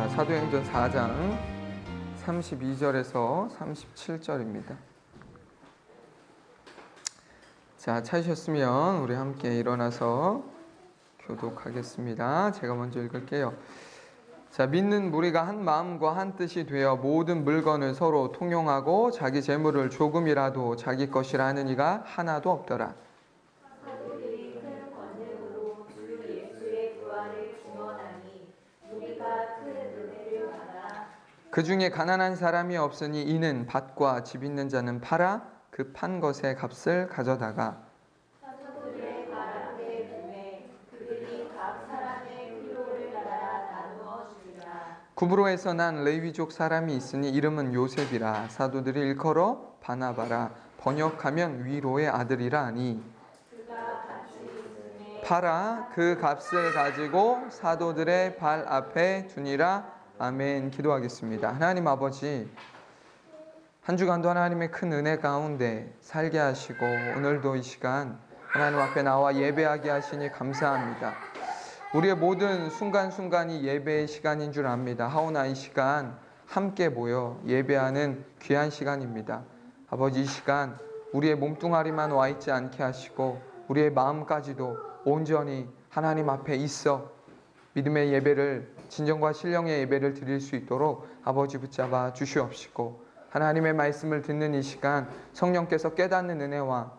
자, 사도행전 4장 32절에서 37절입니다. 자, 찾으셨으면 우리 함께 일어나서 교독하겠습니다. 제가 먼저 읽을게요. 자, 믿는 무리가 한 마음과 한 뜻이 되어 모든 물건을 서로 통용하고 자기 재물을 조금이라도 자기 것이라 하는 이가 하나도 없더라. 사도들이 큰 권능으로 주 예수의 부활을 증언하니 우리가 큰 은혜를 받아 그 중에 가난한 사람이 없으니 이는 밭과 집 있는 자는 팔아 그 판 것의 값을 가져다가 사도들의 바람에 둠에 그들이 각 사람의 필요를 따라 나누어 주리라. 구브로에서 난 레위족 사람이 있으니 이름은 요셉이라. 사도들이 일컬어 바나바라. 번역하면 위로의 아들이라 하니 그가 같이 있음에 팔아 그 값을 가지고 사도들의 발 앞에 두니라. 아멘. 기도하겠습니다. 하나님 아버지, 한 주간도 하나님의 큰 은혜 가운데 살게 하시고 오늘도 이 시간 하나님 앞에 나와 예배하게 하시니 감사합니다. 우리의 모든 순간순간이 예배의 시간인 줄 압니다. 하오나 이 시간 함께 모여 예배하는 귀한 시간입니다. 아버지, 이 시간 우리의 몸뚱아리만 와 있지 않게 하시고 우리의 마음까지도 온전히 하나님 앞에 있어 믿음의 예배를, 진정과 신령의 예배를 드릴 수 있도록 아버지 붙잡아 주시옵시고, 하나님의 말씀을 듣는 이 시간 성령께서 깨닫는 은혜와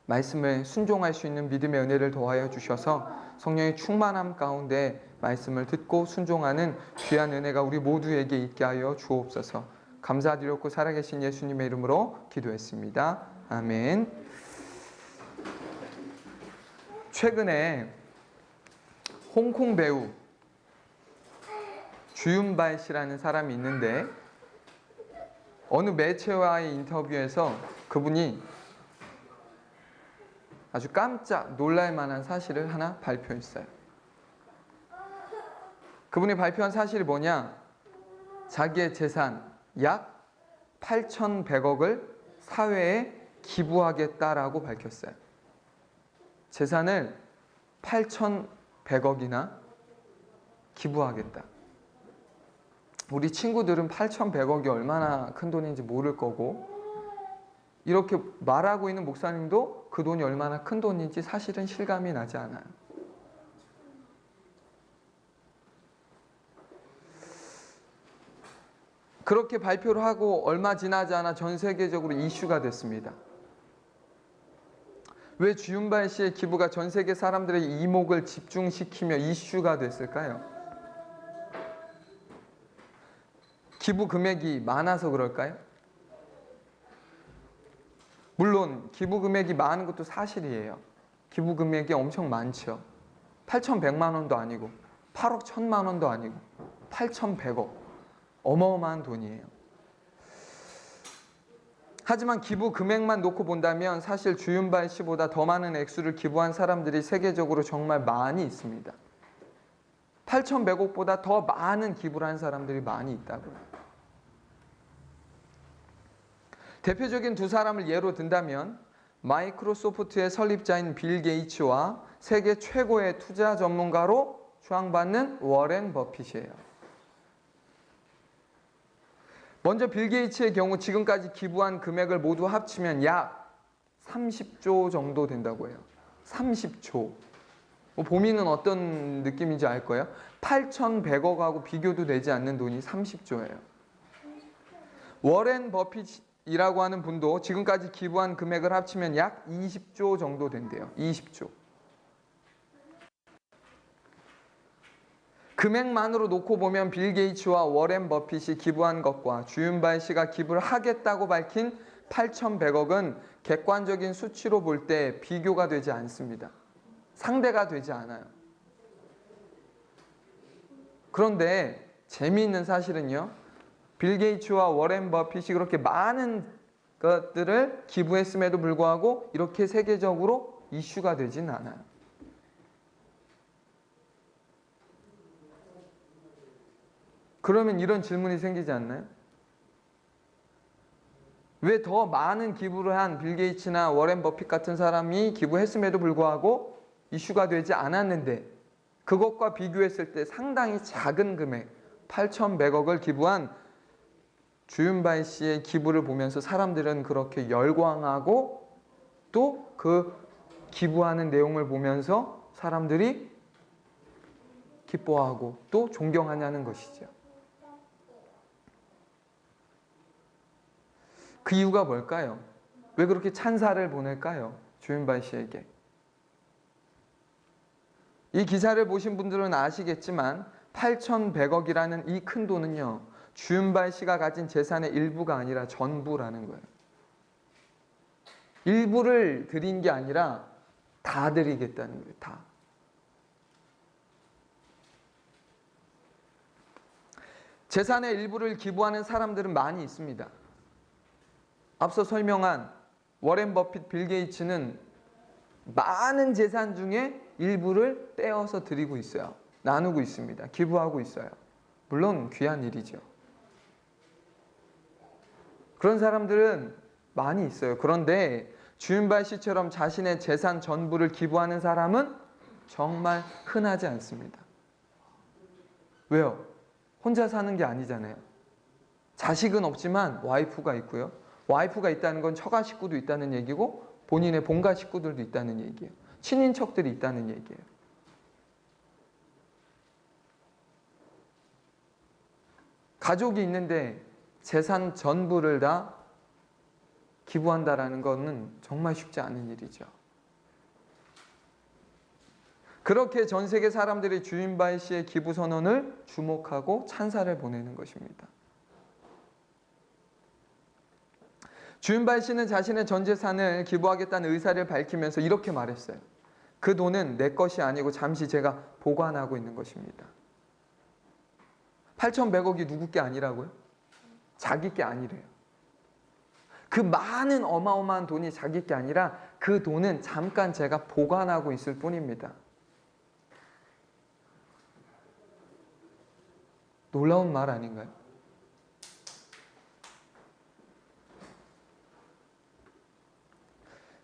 말씀을 순종할 수 있는 믿음의 은혜를 더하여 주셔서 성령의 충만함 가운데 말씀을 듣고 순종하는 귀한 은혜가 우리 모두에게 있게 하여 주옵소서. 감사드렸고 살아계신 예수님의 이름으로 기도했습니다. 아멘. 최근에 홍콩 배우 주윤발 씨라는 사람이 있는데 어느 매체와의 인터뷰에서 그분이 아주 깜짝 놀랄 만한 사실을 하나 발표했어요. 그분이 발표한 사실이 뭐냐? 자기의 재산 약 8,100억을 사회에 기부하겠다라고 밝혔어요. 재산을 8,100억이나 기부하겠다. 우리 친구들은 8,100억이 얼마나 큰 돈인지 모를 거고, 이렇게 말하고 있는 목사님도 그 돈이 얼마나 큰 돈인지 사실은 실감이 나지 않아요. 그렇게 발표를 하고 얼마 지나지 않아 전 세계적으로 이슈가 됐습니다. 왜 주윤발 씨의 기부가 전 세계 사람들의 이목을 집중시키며 이슈가 됐을까요? 기부 금액이 많아서 그럴까요? 물론 기부 금액이 많은 것도 사실이에요. 기부 금액이 엄청 많죠. 8,100만 원도 아니고 8억 1,000만 원도 아니고 8,100억. 어마어마한 돈이에요. 하지만 기부 금액만 놓고 본다면 사실 주윤발 씨보다 더 많은 액수를 기부한 사람들이 세계적으로 정말 많이 있습니다. 8,100억보다 더 많은 기부를 한 사람들이 많이 있다고요. 대표적인 두 사람을 예로 든다면 마이크로소프트의 설립자인 빌 게이츠와 세계 최고의 투자 전문가로 추앙받는 워렌 버핏이에요. 먼저 빌 게이츠의 경우 지금까지 기부한 금액을 모두 합치면 약 30조 정도 된다고 해요. 30조. 보미는 어떤 느낌인지 알 거예요? 8,100억하고 비교도 되지 않는 돈이 30조예요. 워렌 버핏이라고 하는 분도 지금까지 기부한 금액을 합치면 약 20조 정도 된대요. 20조. 금액만으로 놓고 보면 빌 게이츠와 워렌 버핏이 기부한 것과 주윤발 씨가 기부를 하겠다고 밝힌 8,100억은 객관적인 수치로 볼 때 비교가 되지 않습니다. 상대가 되지 않아요. 그런데 재미있는 사실은요, 빌 게이츠와 워렌 버핏이 그렇게 많은 것들을 기부했음에도 불구하고 이렇게 세계적으로 이슈가 되진 않아요. 그러면 이런 질문이 생기지 않나요? 왜 더 많은 기부를 한 빌 게이츠나 워렌 버핏 같은 사람이 기부했음에도 불구하고 이슈가 되지 않았는데 그것과 비교했을 때 상당히 작은 금액, 8,100억을 기부한 주윤발 씨의 기부를 보면서 사람들은 그렇게 열광하고 또 그 기부하는 내용을 보면서 사람들이 기뻐하고 또 존경하냐는 것이죠. 그 이유가 뭘까요? 왜 그렇게 찬사를 보낼까요? 주윤발 씨에게. 이 기사를 보신 분들은 아시겠지만 8,100억이라는 이 큰 돈은요, 주윤발 씨가 가진 재산의 일부가 아니라 전부라는 거예요. 일부를 드린 게 아니라 다 드리겠다는 거예요. 다. 재산의 일부를 기부하는 사람들은 많이 있습니다. 앞서 설명한 워렌 버핏, 빌 게이츠는 많은 재산 중에 일부를 떼어서 드리고 있어요. 나누고 있습니다. 기부하고 있어요. 물론 귀한 일이죠. 그런 사람들은 많이 있어요. 그런데 주윤발 씨처럼 자신의 재산 전부를 기부하는 사람은 정말 흔하지 않습니다. 왜요? 혼자 사는 게 아니잖아요. 자식은 없지만 와이프가 있고요. 와이프가 있다는 건 처가 식구도 있다는 얘기고 본인의 본가 식구들도 있다는 얘기예요. 친인척들이 있다는 얘기예요. 가족이 있는데 재산 전부를 다 기부한다라는 것은 정말 쉽지 않은 일이죠. 그렇게 전 세계 사람들이 주윤발 씨의 기부 선언을 주목하고 찬사를 보내는 것입니다. 주윤발 씨는 자신의 전 재산을 기부하겠다는 의사를 밝히면서 이렇게 말했어요. 그 돈은 내 것이 아니고 잠시 제가 보관하고 있는 것입니다. 8,100억이 누구 게 아니라고요? 자기 게 아니래요. 그 많은 어마어마한 돈이 자기 게 아니라 그 돈은 잠깐 제가 보관하고 있을 뿐입니다. 놀라운 말 아닌가요?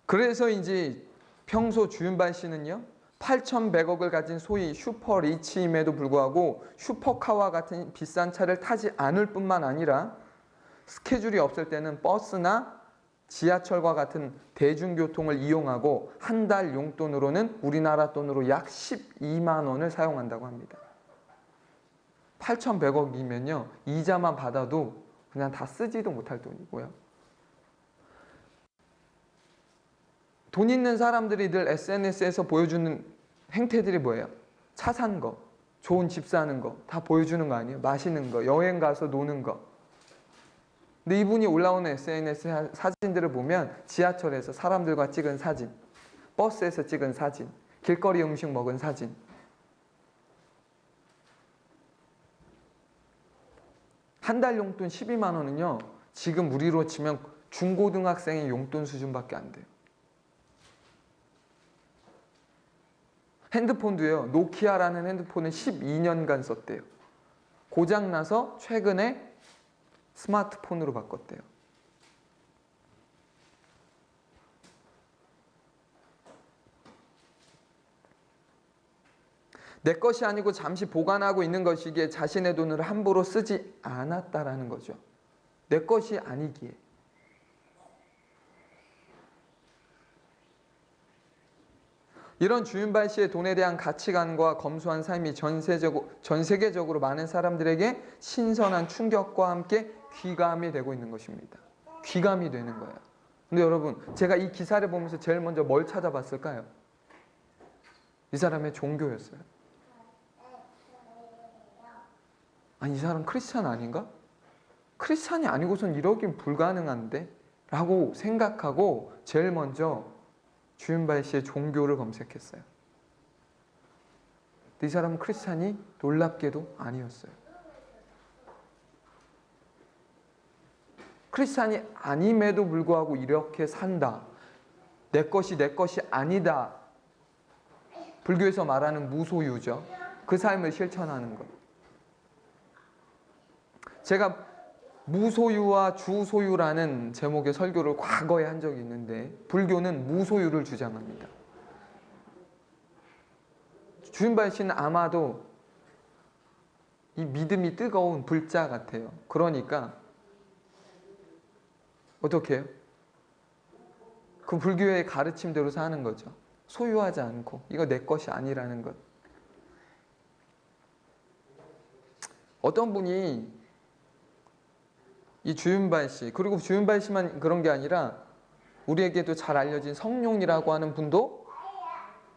그래서인지 평소 주윤발 씨는요, 8,100억을 가진 소위 슈퍼 리치임에도 불구하고 슈퍼카와 같은 비싼 차를 타지 않을 뿐만 아니라 스케줄이 없을 때는 버스나 지하철과 같은 대중교통을 이용하고 한 달 용돈으로는 우리나라 돈으로 약 12만 원을 사용한다고 합니다. 8,100억이면요, 이자만 받아도 그냥 다 쓰지도 못할 돈이고요. 돈 있는 사람들이 늘 SNS에서 보여주는 행태들이 뭐예요? 차 산 거, 좋은 집 사는 거 다 보여주는 거 아니에요? 마시는 거, 여행 가서 노는 거. 근데 이분이 올라오는 SNS 사진들을 보면 지하철에서 사람들과 찍은 사진, 버스에서 찍은 사진, 길거리 음식 먹은 사진. 한 달 용돈 12만 원은요, 지금 우리로 치면 중고등학생의 용돈 수준밖에 안 돼요. 핸드폰도요, 노키아라는 핸드폰을 12년간 썼대요. 고장나서 최근에 스마트폰으로 바꿨대요. 내 것이 아니고 잠시 보관하고 있는 것이기에 자신의 돈을 함부로 쓰지 않았다라는 거죠. 내 것이 아니기에. 이런 주윤발 씨의 돈에 대한 가치관과 검소한 삶이 전 세계적으로 많은 사람들에게 신선한 충격과 함께 귀감이 되고 있는 것입니다. 귀감이 되는 거예요. 근데 여러분, 제가 이 기사를 보면서 제일 먼저 뭘 찾아봤을까요? 이 사람의 종교였어요. 아니, 이 사람 크리스찬 아닌가? 크리스찬이 아니고선 이러긴 불가능한데? 라고 생각하고 제일 먼저 주윤발 씨의 종교를 검색했어요. 이 사람은 크리스찬이 놀랍게도 아니었어요. 크리스찬이 아님에도 불구하고 이렇게 산다. 내 것이 아니다. 불교에서 말하는 무소유죠. 그 삶을 실천하는 것. 제가 무소유와 주소유라는 제목의 설교를 과거에 한 적이 있는데 불교는 무소유를 주장합니다. 주윤발 씨는 아마도 이 믿음이 뜨거운 불자 같아요. 그러니까 어떻게 해요? 그 불교의 가르침대로 사는 거죠. 소유하지 않고 이거 내 것이 아니라는 것. 어떤 분이 이 주윤발 씨, 그리고 주윤발 씨만 그런 게 아니라 우리에게도 잘 알려진 성룡이라고 하는 분도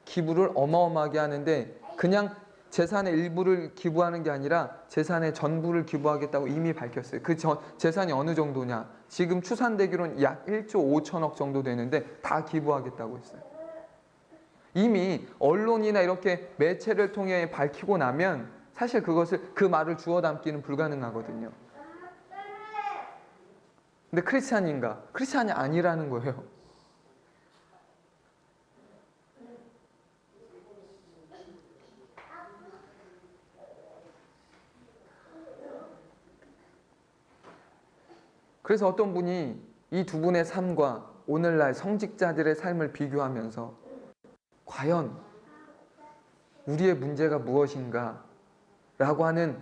기부를 어마어마하게 하는데 그냥 재산의 일부를 기부하는 게 아니라 재산의 전부를 기부하겠다고 이미 밝혔어요. 그 재산이 어느 정도냐? 지금 추산되기로는 약 1조 5천억 정도 되는데 다 기부하겠다고 했어요. 이미 언론이나 이렇게 매체를 통해 밝히고 나면 사실 그 말을 주워 담기는 불가능하거든요. 근데 크리스찬인가? 크리스찬이 아니라는 거예요. 그래서 어떤 분이 이 두 분의 삶과 오늘날 성직자들의 삶을 비교하면서 과연 우리의 문제가 무엇인가 라고 하는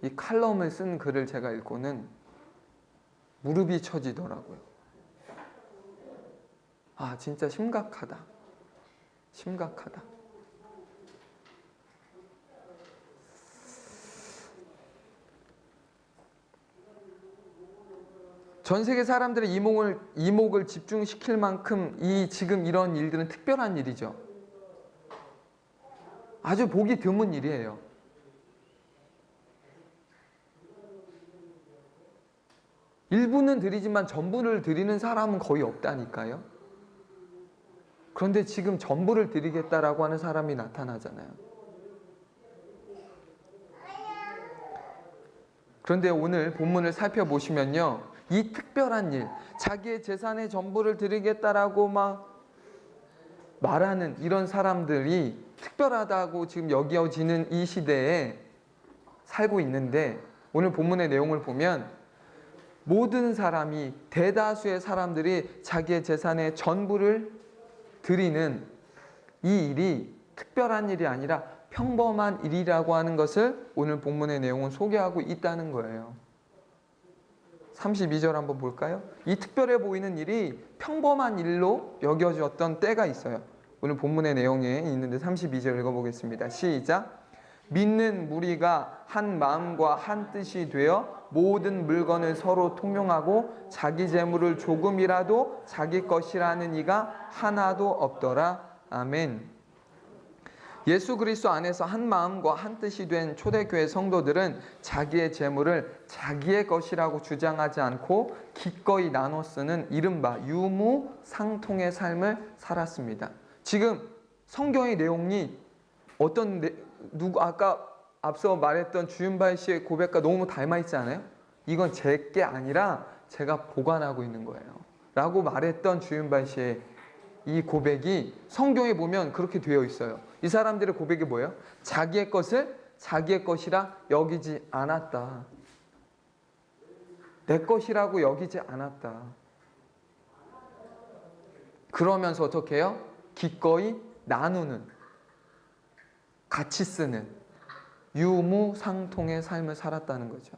이 칼럼을 쓴 글을 제가 읽고는 무릎이 쳐지더라고요. 아, 진짜 심각하다. 심각하다. 전 세계 사람들의 이목을 집중시킬 만큼 지금 이런 일들은 특별한 일이죠. 아주 보기 드문 일이에요. 일부는 드리지만 전부를 드리는 사람은 거의 없다니까요. 그런데 지금 전부를 드리겠다라고 하는 사람이 나타나잖아요. 그런데 오늘 본문을 살펴보시면요. 이 특별한 일, 자기의 재산의 전부를 드리겠다라고 막 말하는 이런 사람들이 특별하다고 지금 여겨지는 이 시대에 살고 있는데 오늘 본문의 내용을 보면 모든 사람이, 대다수의 사람들이 자기의 재산의 전부를 드리는 이 일이 특별한 일이 아니라 평범한 일이라고 하는 것을 오늘 본문의 내용은 소개하고 있다는 거예요. 32절 한번 볼까요? 이 특별해 보이는 일이 평범한 일로 여겨졌던 때가 있어요. 오늘 본문의 내용에 있는데 32절 읽어보겠습니다. 시작! 믿는 무리가 한 마음과 한 뜻이 되어 모든 물건을 서로 통용하고 자기 재물을 조금이라도 자기 것이라는 이가 하나도 없더라. 아멘. 예수 그리스도 안에서 한 마음과 한 뜻이 된 초대교회 성도들은 자기의 재물을 자기의 것이라고 주장하지 않고 기꺼이 나눠 쓰는 이른바 유무상통의 삶을 살았습니다. 지금 성경의 내용이 아까 앞서 말했던 주윤발 씨의 고백과 너무 닮아 있지 않아요? 이건 제 게 아니라 제가 보관하고 있는 거예요. 라고 말했던 주윤발 씨의 이 고백이 성경에 보면 그렇게 되어 있어요. 이 사람들의 고백이 뭐예요? 자기의 것을 자기의 것이라 여기지 않았다. 내 것이라고 여기지 않았다. 그러면서 어떻게 해요? 기꺼이 나누는, 같이 쓰는 유무상통의 삶을 살았다는 거죠.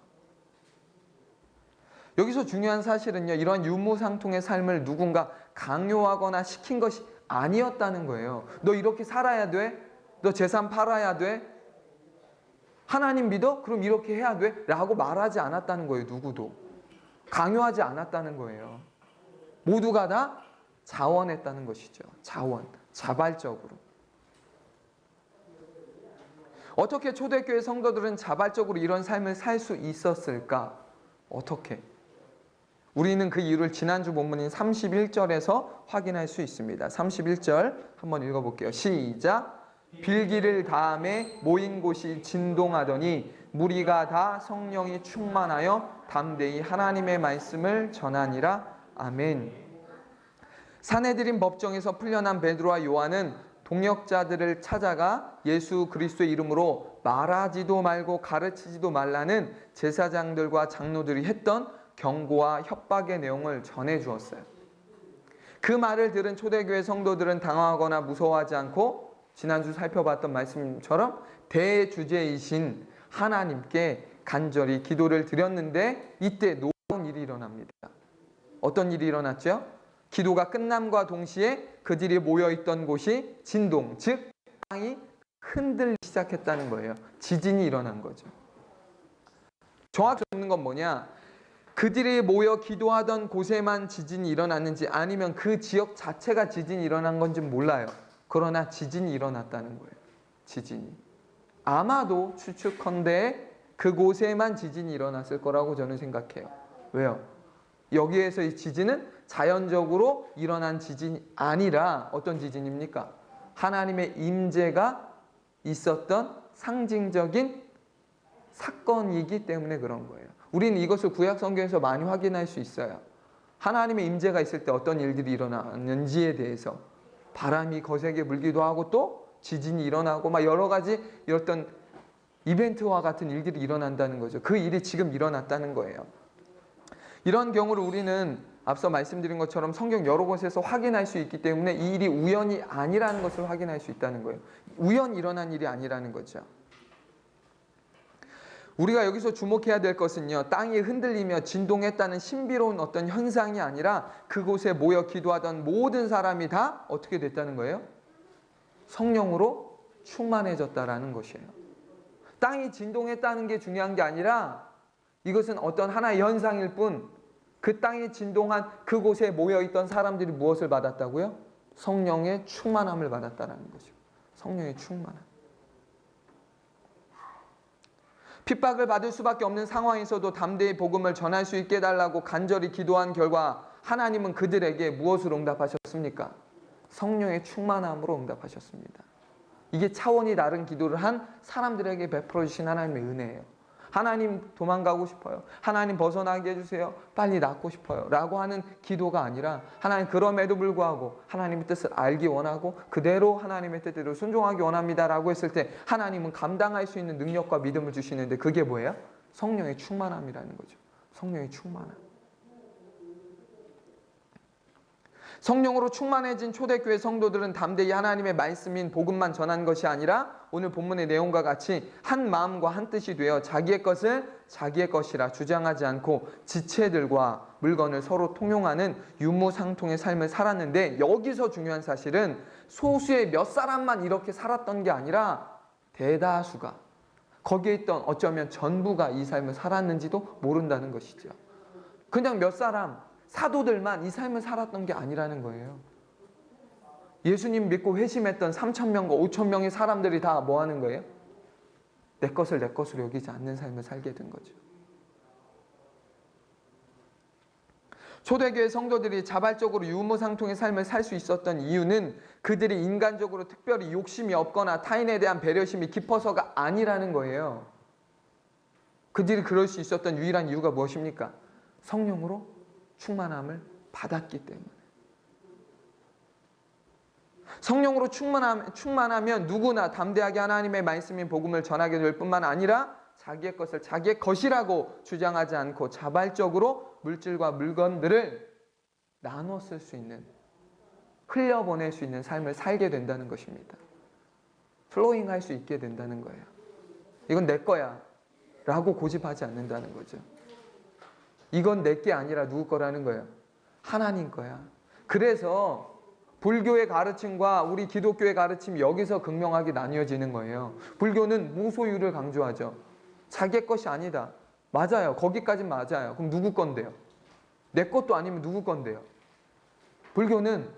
여기서 중요한 사실은요, 이런 유무상통의 삶을 누군가 강요하거나 시킨 것이 아니었다는 거예요. 너 이렇게 살아야 돼? 너 재산 팔아야 돼? 하나님 믿어? 그럼 이렇게 해야 돼? 라고 말하지 않았다는 거예요. 누구도. 강요하지 않았다는 거예요. 모두가 다 자원했다는 것이죠. 자발적으로. 어떻게 초대교회 성도들은 자발적으로 이런 삶을 살 수 있었을까? 어떻게? 우리는 그 이유를 지난주 본문인 31절에서 확인할 수 있습니다. 31절 한번 읽어볼게요. 시작! 빌기를 다함에 모인 곳이 진동하더니 무리가 다 성령이 충만하여 담대히 하나님의 말씀을 전하니라. 아멘. 사내들인 법정에서 풀려난 베드로와 요한은 동역자들을 찾아가 예수 그리스도의 이름으로 말하지도 말고 가르치지도 말라는 제사장들과 장로들이 했던 경고와 협박의 내용을 전해 주었어요. 그 말을 들은 초대교회 성도들은 당황하거나 무서워하지 않고 지난주 살펴봤던 말씀처럼 대주제이신 하나님께 간절히 기도를 드렸는데 이때 놀라운 일이 일어납니다. 어떤 일이 일어났죠? 기도가 끝남과 동시에 그들이 모여있던 곳이 진동, 즉 땅이 흔들리기 시작했다는 거예요. 지진이 일어난 거죠. 정확히 적는 건 뭐냐? 그들이 모여 기도하던 곳에만 지진이 일어났는지 아니면 그 지역 자체가 지진이 일어난 건지 몰라요. 그러나 지진이 일어났다는 거예요. 지진이. 아마도 추측컨대 그곳에만 지진이 일어났을 거라고 저는 생각해요. 왜요? 여기에서 이 지진은 자연적으로 일어난 지진이 아니라 어떤 지진입니까? 하나님의 임재가 있었던 상징적인 사건이기 때문에 그런 거예요. 우리는 이것을 구약 성경에서 많이 확인할 수 있어요. 하나님의 임재가 있을 때 어떤 일들이 일어나는지에 대해서 바람이 거세게 불기도 하고 또 지진이 일어나고 막 여러 가지 이런 이벤트와 같은 일들이 일어난다는 거죠. 그 일이 지금 일어났다는 거예요. 이런 경우를 우리는 앞서 말씀드린 것처럼 성경 여러 곳에서 확인할 수 있기 때문에 이 일이 우연이 아니라는 것을 확인할 수 있다는 거예요. 우연히 일어난 일이 아니라는 거죠. 우리가 여기서 주목해야 될 것은요, 땅이 흔들리며 진동했다는 신비로운 어떤 현상이 아니라 그곳에 모여 기도하던 모든 사람이 다 어떻게 됐다는 거예요? 성령으로 충만해졌다라는 것이에요. 땅이 진동했다는 게 중요한 게 아니라 이것은 어떤 하나의 현상일 뿐, 그 땅이 진동한 그곳에 모여있던 사람들이 무엇을 받았다고요? 성령의 충만함을 받았다는 거죠. 성령의 충만함. 핍박을 받을 수밖에 없는 상황에서도 담대히 복음을 전할 수 있게 해달라고 간절히 기도한 결과 하나님은 그들에게 무엇으로 응답하셨습니까? 성령의 충만함으로 응답하셨습니다. 이게 차원이 다른 기도를 한 사람들에게 베풀어 주신 하나님의 은혜예요. 하나님 도망가고 싶어요. 하나님 벗어나게 해주세요. 빨리 낫고 싶어요. 라고 하는 기도가 아니라 하나님 그럼에도 불구하고 하나님의 뜻을 알기 원하고 그대로 하나님의 뜻대로 순종하기 원합니다. 라고 했을 때 하나님은 감당할 수 있는 능력과 믿음을 주시는데 그게 뭐예요? 성령의 충만함이라는 거죠. 성령의 충만함. 성령으로 충만해진 초대교회 성도들은 담대히 하나님의 말씀인 복음만 전한 것이 아니라 오늘 본문의 내용과 같이 한 마음과 한 뜻이 되어 자기의 것을 자기의 것이라 주장하지 않고 지체들과 물건을 서로 통용하는 유무상통의 삶을 살았는데 여기서 중요한 사실은 소수의 몇 사람만 이렇게 살았던 게 아니라 대다수가 거기에 있던 어쩌면 전부가 이 삶을 살았는지도 모른다는 것이죠. 그냥 몇 사람 사도들만 이 삶을 살았던 게 아니라는 거예요. 예수님 믿고 회심했던 3,000명과 5,000명의 사람들이 다 뭐 하는 거예요? 내 것을 내 것으로 여기지 않는 삶을 살게 된 거죠. 초대교회 성도들이 자발적으로 유무상통의 삶을 살 수 있었던 이유는 그들이 인간적으로 특별히 욕심이 없거나 타인에 대한 배려심이 깊어서가 아니라는 거예요. 그들이 그럴 수 있었던 유일한 이유가 무엇입니까? 성령으로 충만함을 받았기 때문에. 성령으로 충만하면 누구나 담대하게 하나님의 말씀인 복음을 전하게 될 뿐만 아니라 자기의 것을 자기의 것이라고 주장하지 않고 자발적으로 물질과 물건들을 나눠 쓸 수 있는, 흘려보낼 수 있는 삶을 살게 된다는 것입니다. 플로잉 할 수 있게 된다는 거예요. 이건 내 거야 라고 고집하지 않는다는 거죠. 이건 내 게 아니라 누구 거라는 거예요? 하나님 거야. 그래서 불교의 가르침과 우리 기독교의 가르침이 여기서 극명하게 나뉘어지는 거예요. 불교는 무소유를 강조하죠. 자기 것이 아니다. 맞아요. 거기까진 맞아요. 그럼 누구 건데요? 내 것도 아니면 누구 건데요? 불교는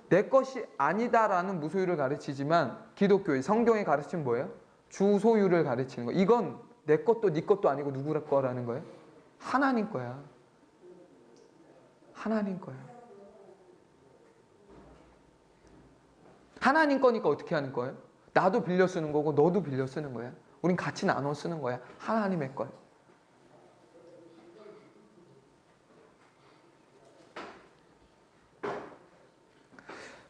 내 것이 아니다라는 무소유를 가르치지만 기독교의 성경의 가르침은 뭐예요? 주소유를 가르치는 거예요. 이건 내 것도 네 것도 아니고 누구 거라는 거예요? 하나님 거야. 하나님 거야. 하나님 거니까 어떻게 하는 거예요? 나도 빌려 쓰는 거고 너도 빌려 쓰는 거야. 우린 같이 나눠 쓰는 거야. 하나님의 거야.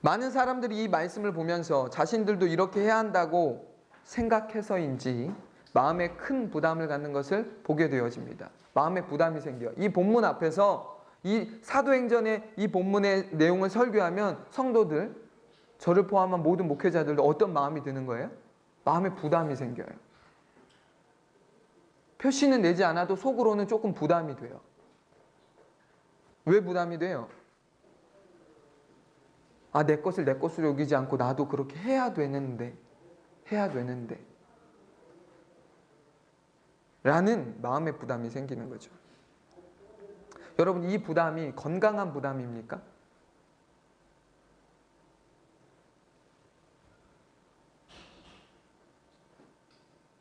많은 사람들이 이 말씀을 보면서 자신들도 이렇게 해야 한다고 생각해서인지 마음에 큰 부담을 갖는 것을 보게 되어집니다. 마음에 부담이 생겨요. 이 본문 앞에서 이 사도행전의 이 본문의 내용을 설교하면 성도들, 저를 포함한 모든 목회자들도 어떤 마음이 드는 거예요? 마음에 부담이 생겨요. 표시는 내지 않아도 속으로는 조금 부담이 돼요. 왜 부담이 돼요? 아, 내 것을 내 것으로 여기지 않고 나도 그렇게 해야 되는데 라는 마음의 부담이 생기는 거죠. 여러분, 이 부담이 건강한 부담입니까?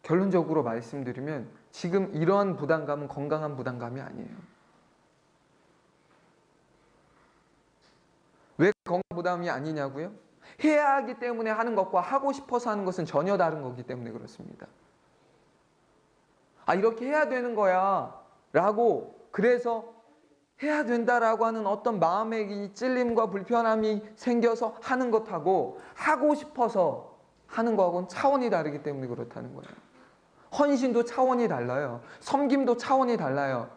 결론적으로 말씀드리면 지금 이러한 부담감은 건강한 부담감이 아니에요. 왜 건강 부담이 아니냐고요? 해야 하기 때문에 하는 것과 하고 싶어서 하는 것은 전혀 다른 거기 때문에 그렇습니다. 아, 이렇게 해야 되는 거야 라고, 그래서 해야 된다라고 하는 어떤 마음의 이 찔림과 불편함이 생겨서 하는 것하고 하고 싶어서 하는 거하고는 차원이 다르기 때문에 그렇다는 거예요. 헌신도 차원이 달라요. 섬김도 차원이 달라요.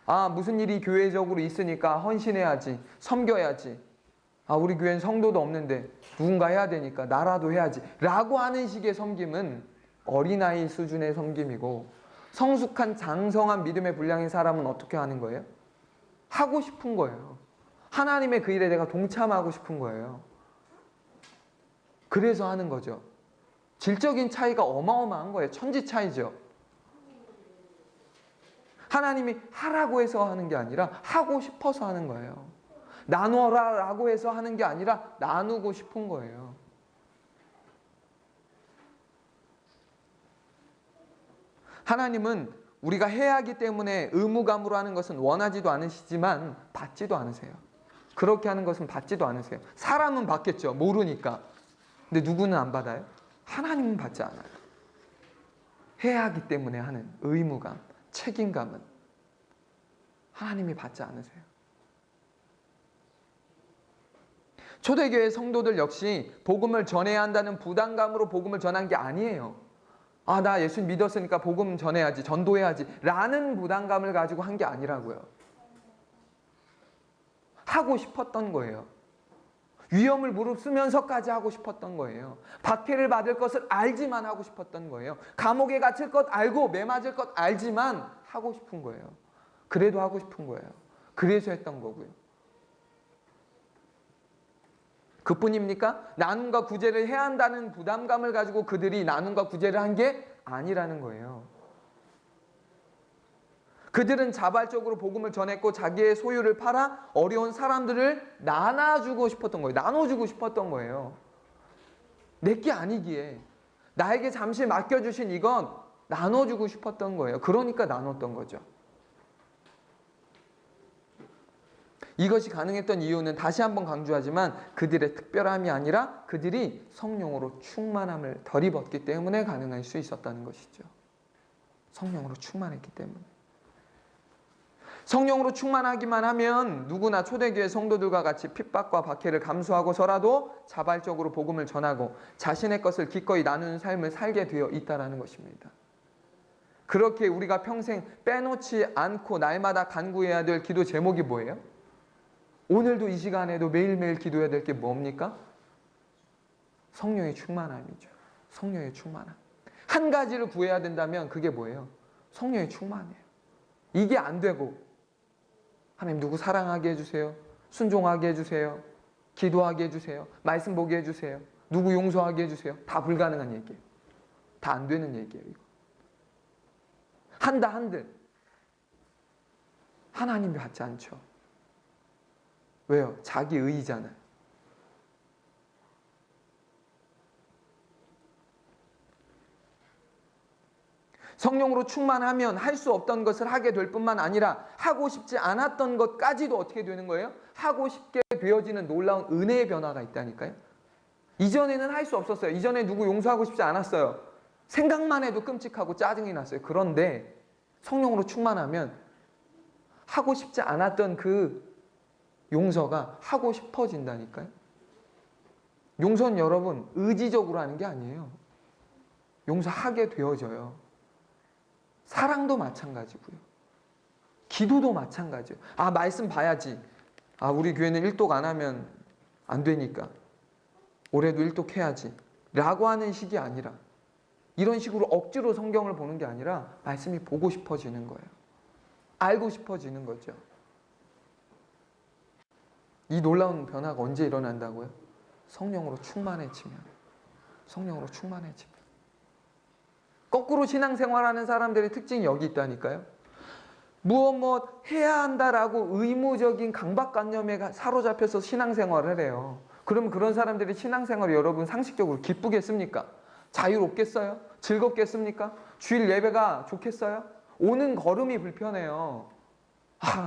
아, 무슨 일이 교회적으로 있으니까 헌신해야지, 섬겨야지. 아, 우리 교회는 성도도 없는데 누군가 해야 되니까 나라도 해야지 라고 하는 식의 섬김은 어린아이 수준의 섬김이고, 성숙한 장성한 믿음의 분량인 사람은 어떻게 하는 거예요? 하고 싶은 거예요. 하나님의 그 일에 내가 동참하고 싶은 거예요. 그래서 하는 거죠. 질적인 차이가 어마어마한 거예요. 천지 차이죠. 하나님이 하라고 해서 하는 게 아니라 하고 싶어서 하는 거예요. 나눠라라고 해서 하는 게 아니라 나누고 싶은 거예요. 하나님은 우리가 해야 하기 때문에 의무감으로 하는 것은 원하지도 않으시지만 받지도 않으세요. 그렇게 하는 것은 받지도 않으세요. 사람은 받겠죠. 모르니까. 근데 누구는 안 받아요? 하나님은 받지 않아요. 해야 하기 때문에 하는 의무감, 책임감은 하나님이 받지 않으세요. 초대교회 성도들 역시 복음을 전해야 한다는 부담감으로 복음을 전한 게 아니에요. 아, 나 예수 믿었으니까 복음 전해야지, 전도해야지 라는 부담감을 가지고 한 게 아니라고요. 하고 싶었던 거예요. 위험을 무릅쓰면서까지 하고 싶었던 거예요. 박해를 받을 것을 알지만 하고 싶었던 거예요. 감옥에 갇힐 것 알고 매맞을 것 알지만 하고 싶은 거예요. 그래도 하고 싶은 거예요. 그래서 했던 거고요. 그뿐입니까? 나눔과 구제를 해야 한다는 부담감을 가지고 그들이 나눔과 구제를 한 게 아니라는 거예요. 그들은 자발적으로 복음을 전했고 자기의 소유를 팔아 어려운 사람들을 나눠주고 싶었던 거예요. 나눠주고 싶었던 거예요. 내게 아니기에 나에게 잠시 맡겨주신 이건 나눠주고 싶었던 거예요. 그러니까 나눴던 거죠. 이것이 가능했던 이유는 다시 한번 강조하지만 그들의 특별함이 아니라 그들이 성령으로 충만함을 덜 입었기 때문에 가능할 수 있었다는 것이죠. 성령으로 충만했기 때문에. 성령으로 충만하기만 하면 누구나 초대교회 성도들과 같이 핍박과 박해를 감수하고서라도 자발적으로 복음을 전하고 자신의 것을 기꺼이 나누는 삶을 살게 되어 있다는 것입니다. 그렇게 우리가 평생 빼놓지 않고 날마다 간구해야 될 기도 제목이 뭐예요? 오늘도 이 시간에도 매일매일 기도해야 될 게 뭡니까? 성령의 충만함이죠. 성령의 충만함. 한 가지를 구해야 된다면 그게 뭐예요? 성령의 충만이에요. 이게 안 되고 하나님 누구 사랑하게 해주세요. 순종하게 해주세요. 기도하게 해주세요. 말씀 보게 해주세요. 누구 용서하게 해주세요. 다 불가능한 얘기예요. 다 안 되는 얘기예요. 이거. 한다 한들 하나님이 받지 않죠. 왜요? 자기 의의잖아요. 성령으로 충만하면 할 수 없던 것을 하게 될 뿐만 아니라 하고 싶지 않았던 것까지도 어떻게 되는 거예요? 하고 싶게 되어지는 놀라운 은혜의 변화가 있다니까요. 이전에는 할 수 없었어요. 이전에 누구 용서하고 싶지 않았어요. 생각만 해도 끔찍하고 짜증이 났어요. 그런데 성령으로 충만하면 하고 싶지 않았던 그 용서가 하고 싶어진다니까요. 용서는 여러분 의지적으로 하는 게 아니에요. 용서하게 되어져요. 사랑도 마찬가지고요. 기도도 마찬가지예요. 아, 말씀 봐야지. 아, 우리 교회는 일독 안 하면 안 되니까 올해도 일독 해야지 라고 하는 식이 아니라 이런 식으로 억지로 성경을 보는 게 아니라 말씀이 보고 싶어지는 거예요. 알고 싶어지는 거죠. 이 놀라운 변화가 언제 일어난다고요? 성령으로 충만해지면. 성령으로 충만해지면. 거꾸로 신앙생활하는 사람들의 특징이 여기 있다니까요. 무엇 해야 한다라고 의무적인 강박관념에 사로잡혀서 신앙생활을 해요. 그러면 그런 사람들이 신앙생활을 여러분 상식적으로 기쁘겠습니까? 자유롭겠어요? 즐겁겠습니까? 주일 예배가 좋겠어요? 오는 걸음이 불편해요.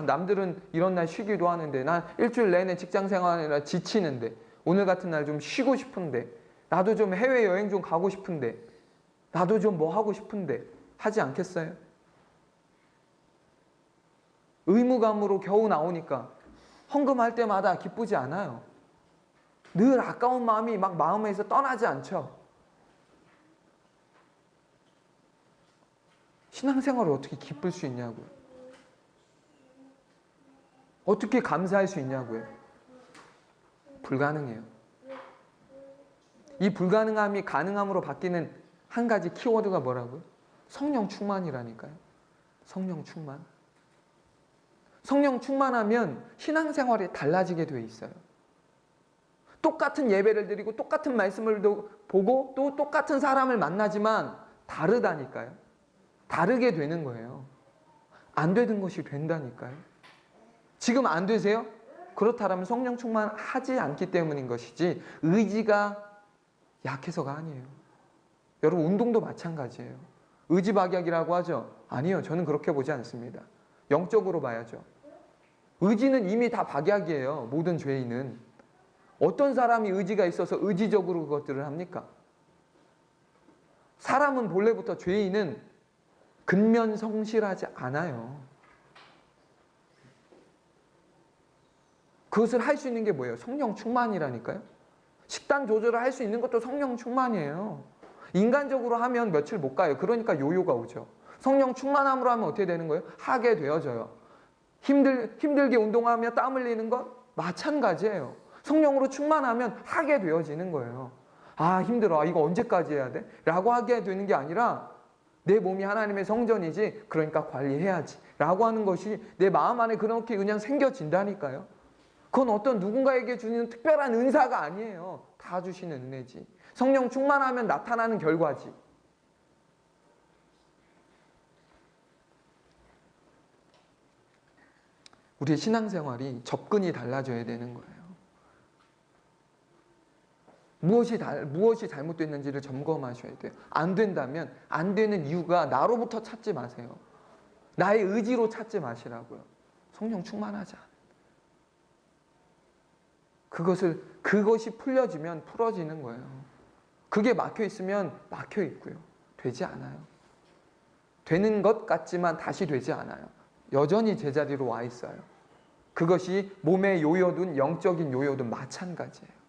남들은 이런 날 쉬기도 하는데 난 일주일 내내 직장생활이라 지치는데 오늘 같은 날 좀 쉬고 싶은데 나도 좀 해외여행 좀 가고 싶은데 나도 좀 뭐 하고 싶은데 하지 않겠어요? 의무감으로 겨우 나오니까 헌금할 때마다 기쁘지 않아요. 늘 아까운 마음이 막 마음에서 떠나지 않죠. 신앙생활을 어떻게 기쁠 수 있냐고요. 어떻게 감사할 수 있냐고요. 불가능해요. 이 불가능함이 가능함으로 바뀌는 한 가지 키워드가 뭐라고요? 성령 충만이라니까요. 성령 충만. 성령 충만하면 신앙생활이 달라지게 돼 있어요. 똑같은 예배를 드리고 똑같은 말씀을 보고 또 똑같은 사람을 만나지만 다르다니까요. 다르게 되는 거예요. 안 되는 것이 된다니까요. 지금 안 되세요? 그렇다면 성령 충만하지 않기 때문인 것이지 의지가 약해서가 아니에요. 여러분 운동도 마찬가지예요. 의지박약이라고 하죠. 아니요. 저는 그렇게 보지 않습니다. 영적으로 봐야죠. 의지는 이미 다 박약이에요. 모든 죄인은. 어떤 사람이 의지가 있어서 의지적으로 그것들을 합니까? 사람은 본래부터 죄인은 근면성실하지 않아요. 그것을 할 수 있는 게 뭐예요? 성령 충만이라니까요. 식단 조절을 할 수 있는 것도 성령 충만이에요. 인간적으로 하면 며칠 못 가요. 그러니까 요요가 오죠. 성령 충만함으로 하면 어떻게 되는 거예요? 하게 되어져요. 힘들게 운동하며 땀 흘리는 것 마찬가지예요. 성령으로 충만하면 하게 되어지는 거예요. 힘들어. 이거 언제까지 해야 돼? 라고 하게 되는 게 아니라 내 몸이 하나님의 성전이지 그러니까 관리해야지 라고 하는 것이 내 마음 안에 그렇게 그냥 생겨진다니까요. 그건 어떤 누군가에게 주는 특별한 은사가 아니에요. 다 주시는 은혜지. 성령 충만하면 나타나는 결과지. 우리의 신앙생활이 접근이 달라져야 되는 거예요. 무엇이 잘못됐는지를 점검하셔야 돼요. 안 된다면 안 되는 이유가 나로부터 찾지 마세요. 나의 의지로 찾지 마시라고요. 성령 충만하자. 그것이 풀려지면 풀어지는 거예요. 그게 막혀 있으면 막혀 있고요. 되지 않아요. 되는 것 같지만 다시 되지 않아요. 여전히 제자리로 와 있어요. 그것이 몸의 요요든 영적인 요요든 마찬가지예요.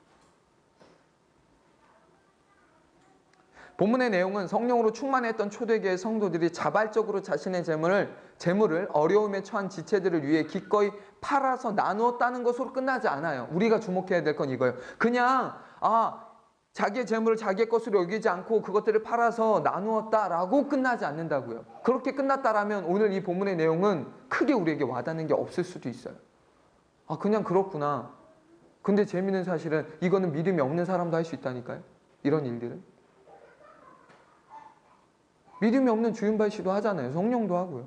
본문의 내용은 성령으로 충만했던 초대교회 성도들이 자발적으로 자신의 재물을 어려움에 처한 지체들을 위해 기꺼이 팔아서 나누었다는 것으로 끝나지 않아요. 우리가 주목해야 될 건 이거예요. 그냥 자기의 재물을 자기의 것으로 여기지 않고 그것들을 팔아서 나누었다라고 끝나지 않는다고요. 그렇게 끝났다라면 오늘 이 본문의 내용은 크게 우리에게 와닿는 게 없을 수도 있어요. 그냥 그렇구나. 근데 재미있는 사실은 이거는 믿음이 없는 사람도 할 수 있다니까요. 이런 일들은. 믿음이 없는 주윤발 씨도 하잖아요. 성령도 하고요.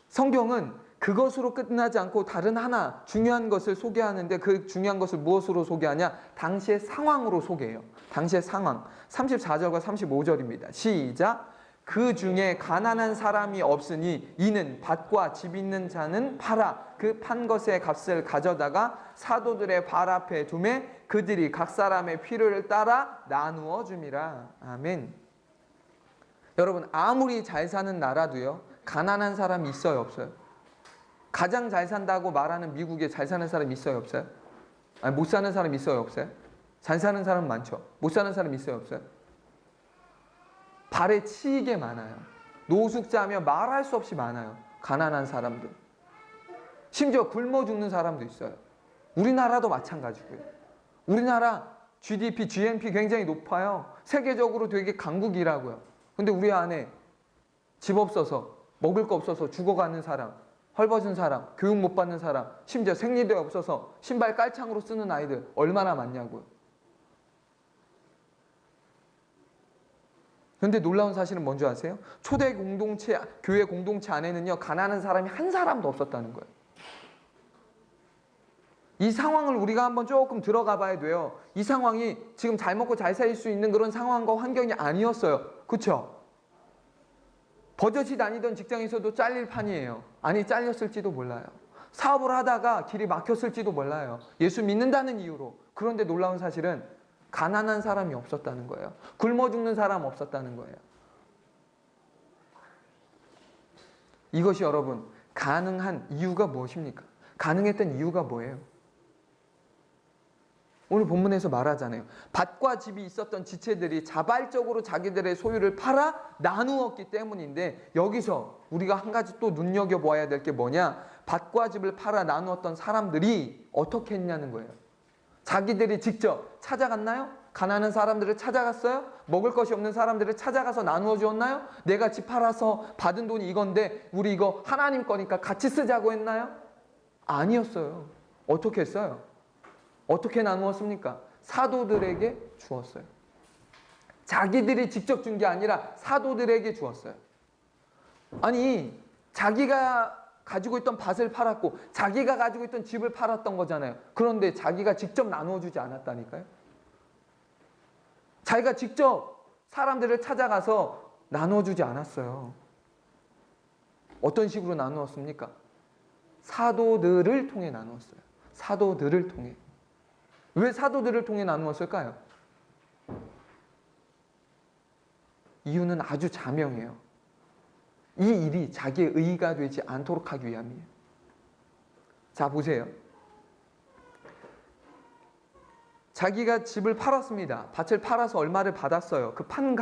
성경은 그것으로 끝나지 않고 다른 하나 중요한 것을 소개하는데 그 중요한 것을 무엇으로 소개하냐? 당시의 상황으로 소개해요. 당시의 상황. 34절과 35절입니다. 시작. 그 중에 가난한 사람이 없으니 이는 밭과 집 있는 자는 팔아 그 판 것의 값을 가져다가 사도들의 발 앞에 두매 그들이 각 사람의 필요를 따라 나누어 줌이라. 아멘. 여러분 아무리 잘 사는 나라도요 가난한 사람이 있어요 없어요? 가장 잘 산다고 말하는 미국에 잘 사는 사람이 있어요 없어요? 못 사는 사람 있어요 없어요? 잘 사는 사람 많죠. 못 사는 사람 있어요 없어요? 발에 치이게 많아요. 노숙자며 말할 수 없이 많아요. 가난한 사람들. 심지어 굶어 죽는 사람도 있어요. 우리나라도 마찬가지고요. 우리나라 GDP, GNP 굉장히 높아요. 세계적으로 되게 강국이라고요. 근데 우리 안에 집 없어서, 먹을 거 없어서 죽어가는 사람, 헐벗은 사람, 교육 못 받는 사람, 심지어 생리대 없어서 신발 깔창으로 쓰는 아이들 얼마나 많냐고요. 그런데 놀라운 사실은 뭔지 아세요? 초대 공동체, 교회 공동체 안에는요, 가난한 사람이 한 사람도 없었다는 거예요. 이 상황을 우리가 한번 조금 들어가 봐야 돼요. 이 상황이 지금 잘 먹고 잘 살 수 있는 그런 상황과 환경이 아니었어요. 그렇죠? 버젓이 다니던 직장에서도 잘릴 판이에요. 아니, 잘렸을지도 몰라요. 사업을 하다가 길이 막혔을지도 몰라요. 예수 믿는다는 이유로. 그런데 놀라운 사실은 가난한 사람이 없었다는 거예요. 굶어 죽는 사람 없었다는 거예요. 이것이 여러분, 가능한 이유가 무엇입니까? 가능했던 이유가 뭐예요? 오늘 본문에서 말하잖아요. 밭과 집이 있었던 지체들이 자발적으로 자기들의 소유를 팔아 나누었기 때문인데, 여기서 우리가 한 가지 또 눈여겨보아야 될 게 뭐냐? 밭과 집을 팔아 나누었던 사람들이 어떻게 했냐는 거예요. 자기들이 직접 찾아갔나요? 가난한 사람들을 찾아갔어요? 먹을 것이 없는 사람들을 찾아가서 나누어 주었나요? 내가 집 팔아서 받은 돈이 이건데 우리 이거 하나님 거니까 같이 쓰자고 했나요? 아니었어요. 어떻게 했어요? 어떻게 나누었습니까? 사도들에게 주었어요. 자기들이 직접 준 게 아니라 사도들에게 주었어요. 아니, 자기가 가지고 있던 밭을 팔았고 자기가 가지고 있던 집을 팔았던 거잖아요. 그런데 자기가 직접 나누어 주지 않았다니까요. 자기가 직접 사람들을 찾아가서 나누어 주지 않았어요. 어떤 식으로 나누었습니까? 사도들을 통해 나누었어요. 사도들을 통해. 왜 사도들을 통해 나누었을까요? 이유는 아주 자명해요. 이 일이 자기의 의의가 되지 않도록 하기 위함이에요. 자, 보세요. 자기가 집을 팔았습니다. 밭을 팔아서 얼마를 받았어요. 그 판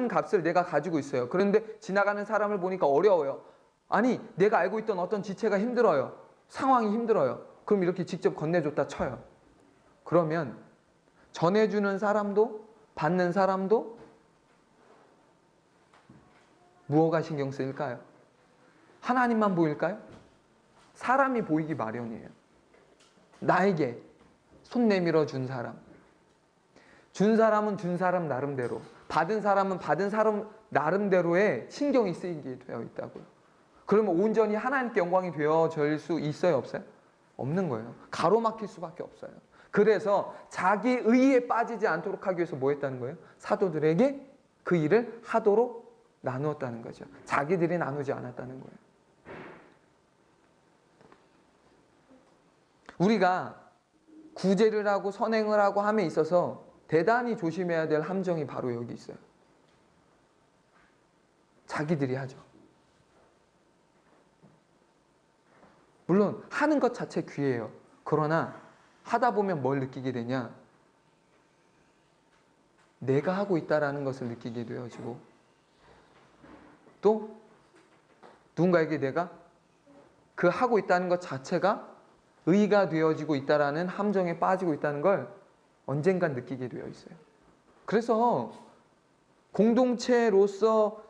값을 내가 가지고 있어요. 그런데 지나가는 사람을 보니까 어려워요. 아니, 내가 알고 있던 어떤 지체가 힘들어요. 상황이 힘들어요. 그럼 이렇게 직접 건네줬다 쳐요. 그러면 전해주는 사람도 받는 사람도 무엇가 신경 쓰일까요? 하나님만 보일까요? 사람이 보이기 마련이에요. 나에게 손 내밀어 준 사람. 준 사람은 준 사람 나름대로, 받은 사람은 받은 사람 나름대로의 신경이 쓰이게 되어 있다고요. 그러면 온전히 하나님께 영광이 되어질 수 있어요, 없어요? 없는 거예요. 가로막힐 수밖에 없어요. 그래서 자기 의에 빠지지 않도록 하기 위해서 뭐 했다는 거예요? 사도들에게 그 일을 하도록 나누었다는 거죠. 자기들이 나누지 않았다는 거예요. 우리가 구제를 하고 선행을 하고 함에 있어서 대단히 조심해야 될 함정이 바로 여기 있어요. 자기들이 하죠. 물론 하는 것 자체 귀해요. 그러나 하다 보면 뭘 느끼게 되냐? 내가 하고 있다라는 것을 느끼게 되어지고, 또 누군가에게 내가 그 하고 있다는 것 자체가 의가 되어지고 있다라는 함정에 빠지고 있다는 걸 언젠간 느끼게 되어 있어요. 그래서 공동체로서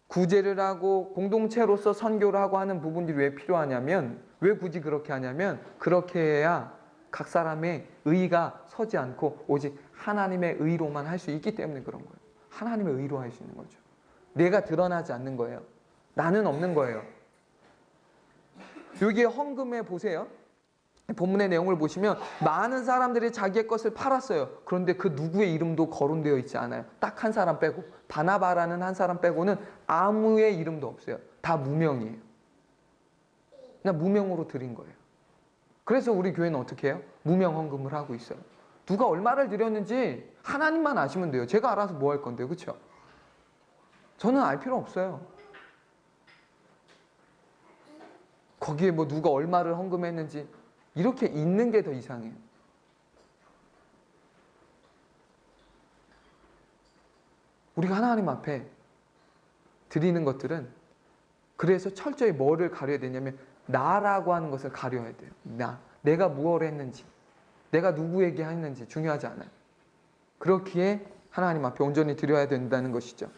구제를 하고 공동체로서 선교를 하고 하는 부분들이 왜 필요하냐면, 왜 굳이 그렇게 하냐면, 그렇게 해야 각 사람의 의가 서지 않고 오직 하나님의 의로만 할 수 있기 때문에 그런 거예요. 하나님의 의로 할 수 있는 거죠. 내가 드러나지 않는 거예요. 나는 없는 거예요. 여기에 헌금에 보세요. 본문의 내용을 보시면 많은 사람들이 자기의 것을 팔았어요. 그런데 그 누구의 이름도 거론되어 있지 않아요. 딱 한 사람 빼고, 바나바라는 한 사람 빼고는 아무의 이름도 없어요. 다 무명이에요. 그냥 무명으로 드린 거예요. 그래서 우리 교회는 어떻게 해요? 무명 헌금을 하고 있어요. 누가 얼마를 드렸는지 하나님만 아시면 돼요. 제가 알아서 뭐 할 건데요, 그렇죠? 저는 알 필요 없어요. 거기에 뭐 누가 얼마를 헌금했는지 이렇게 있는 게 더 이상해요. 우리가 하나님 앞에 드리는 것들은 그래서 철저히 뭐를 가려야 되냐면 나라고 하는 것을 가려야 돼요. 내가 무엇을 했는지. 내가 누구에게 했는지 중요하지 않아요. 그렇기에 하나님 앞에 온전히 드려야 된다는 것이죠.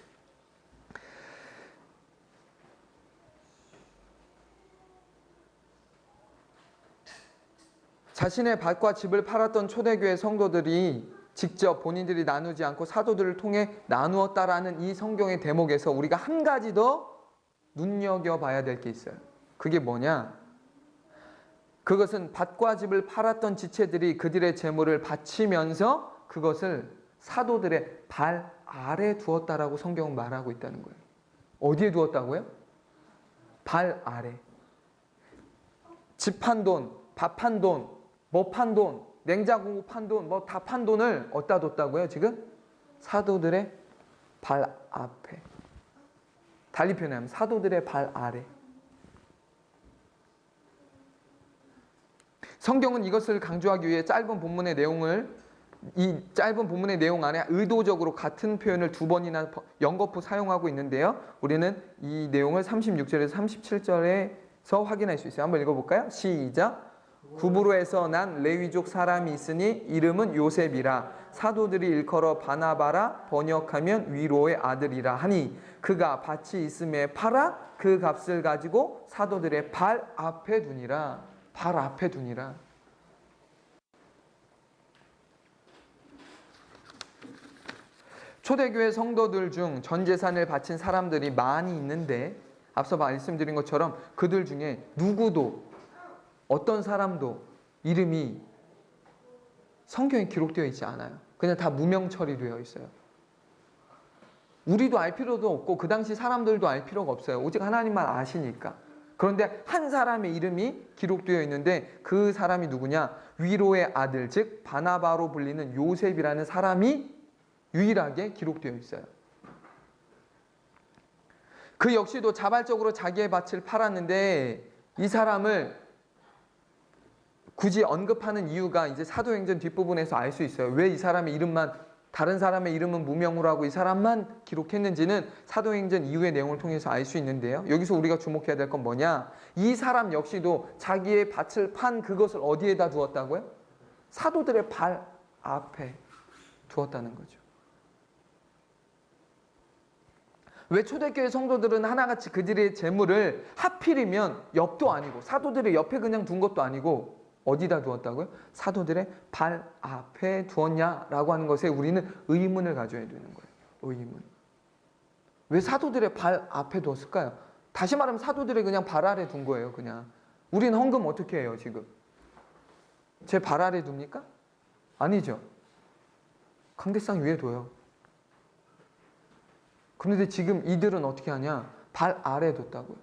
자신의 밭과 집을 팔았던 초대교회 성도들이 직접 본인들이 나누지 않고 사도들을 통해 나누었다라는 이 성경의 대목에서 우리가 한 가지 더 눈여겨봐야 될 게 있어요. 그게 뭐냐? 그것은 밭과 집을 팔았던 지체들이 그들의 재물을 바치면서 그것을 사도들의 발 아래 두었다라고 성경은 말하고 있다는 거예요. 어디에 두었다고요? 발 아래. 집 판 돈, 밥 판 돈, 뭐 판 돈, 냉장고 판 돈, 뭐 다 판 돈을 어디다 뒀다고요? 지금 사도들의 발 앞에. 달리 표현하면 사도들의 발 아래. 성경은 이것을 강조하기 위해 짧은 본문의 내용 안에 의도적으로 같은 표현을 두 번이나 연거푸 사용하고 있는데요. 우리는 이 내용을 36절에서 37절에서 확인할 수 있어요. 한번 읽어볼까요? 시작. 구브로에서 난 레위족 사람이 있으니 이름은 요셉이라. 사도들이 일컬어 바나바라, 번역하면 위로의 아들이라 하니 그가 밭이 있음에 팔아 그 값을 가지고 사도들의 발 앞에 두니라. 발 앞에 두니라. 초대교회 성도들 중 전 재산을 바친 사람들이 많이 있는데 앞서 말씀드린 것처럼 그들 중에 누구도 어떤 사람도 이름이 성경에 기록되어 있지 않아요. 그냥 다 무명 처리되어 있어요. 우리도 알 필요도 없고 그 당시 사람들도 알 필요가 없어요. 오직 하나님만 아시니까. 그런데 한 사람의 이름이 기록되어 있는데 그 사람이 누구냐? 위로의 아들, 즉 바나바로 불리는 요셉이라는 사람이 유일하게 기록되어 있어요. 그 역시도 자발적으로 자기의 밭을 팔았는데 이 사람을 굳이 언급하는 이유가 이제 사도행전 뒷부분에서 알 수 있어요. 왜 이 사람의 이름만, 다른 사람의 이름은 무명으로 하고 이 사람만 기록했는지는 사도행전 이후의 내용을 통해서 알 수 있는데요. 여기서 우리가 주목해야 될 건 뭐냐? 이 사람 역시도 자기의 밭을 판 그것을 어디에다 두었다고요? 사도들의 발 앞에 두었다는 거죠. 왜 초대교회 성도들은 하나같이 그들의 재물을 하필이면 옆도 아니고 사도들의 옆에 그냥 둔 것도 아니고 어디다 두었다고요? 사도들의 발 앞에 두었냐라고 하는 것에 우리는 의문을 가져야 되는 거예요. 의문. 왜 사도들의 발 앞에 두었을까요? 다시 말하면 사도들의 그냥 발 아래 둔 거예요. 그냥. 우리는 헌금 어떻게 해요 지금? 제 발 아래 둡니까? 아니죠. 강대상 위에 둬요. 그런데 지금 이들은 어떻게 하냐? 발 아래 뒀다고요.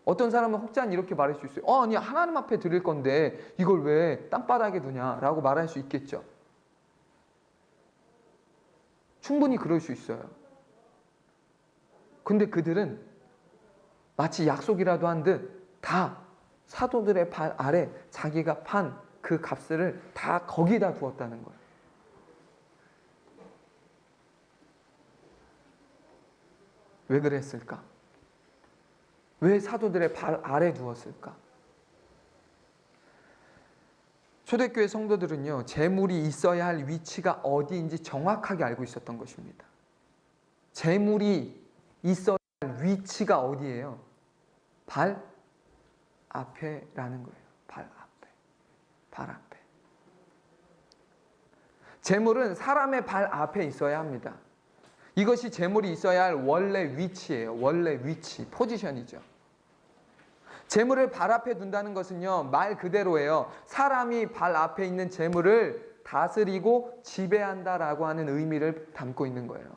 어떤 사람은 혹자는 이렇게 말할 수 있어요. 아니 하나님 앞에 드릴 건데 이걸 왜 땅바닥에 두냐라고 말할 수 있겠죠. 충분히 그럴 수 있어요. 근데 그들은 마치 약속이라도 한 듯 다 사도들의 발 아래 자기가 판 그 값을 다 거기다 두었다는 거예요. 왜 그랬을까? 왜 사도들의 발 아래 두었을까? 초대교회 성도들은요, 재물이 있어야 할 위치가 어디인지 정확하게 알고 있었던 것입니다. 재물이 있어야 할 위치가 어디예요? 발 앞에라는 거예요. 발 앞에. 발 앞에. 재물은 사람의 발 앞에 있어야 합니다. 이것이 재물이 있어야 할 원래 위치예요. 원래 위치, 포지션이죠. 재물을 발 앞에 둔다는 것은요, 말 그대로예요. 사람이 발 앞에 있는 재물을 다스리고 지배한다라고 하는 의미를 담고 있는 거예요.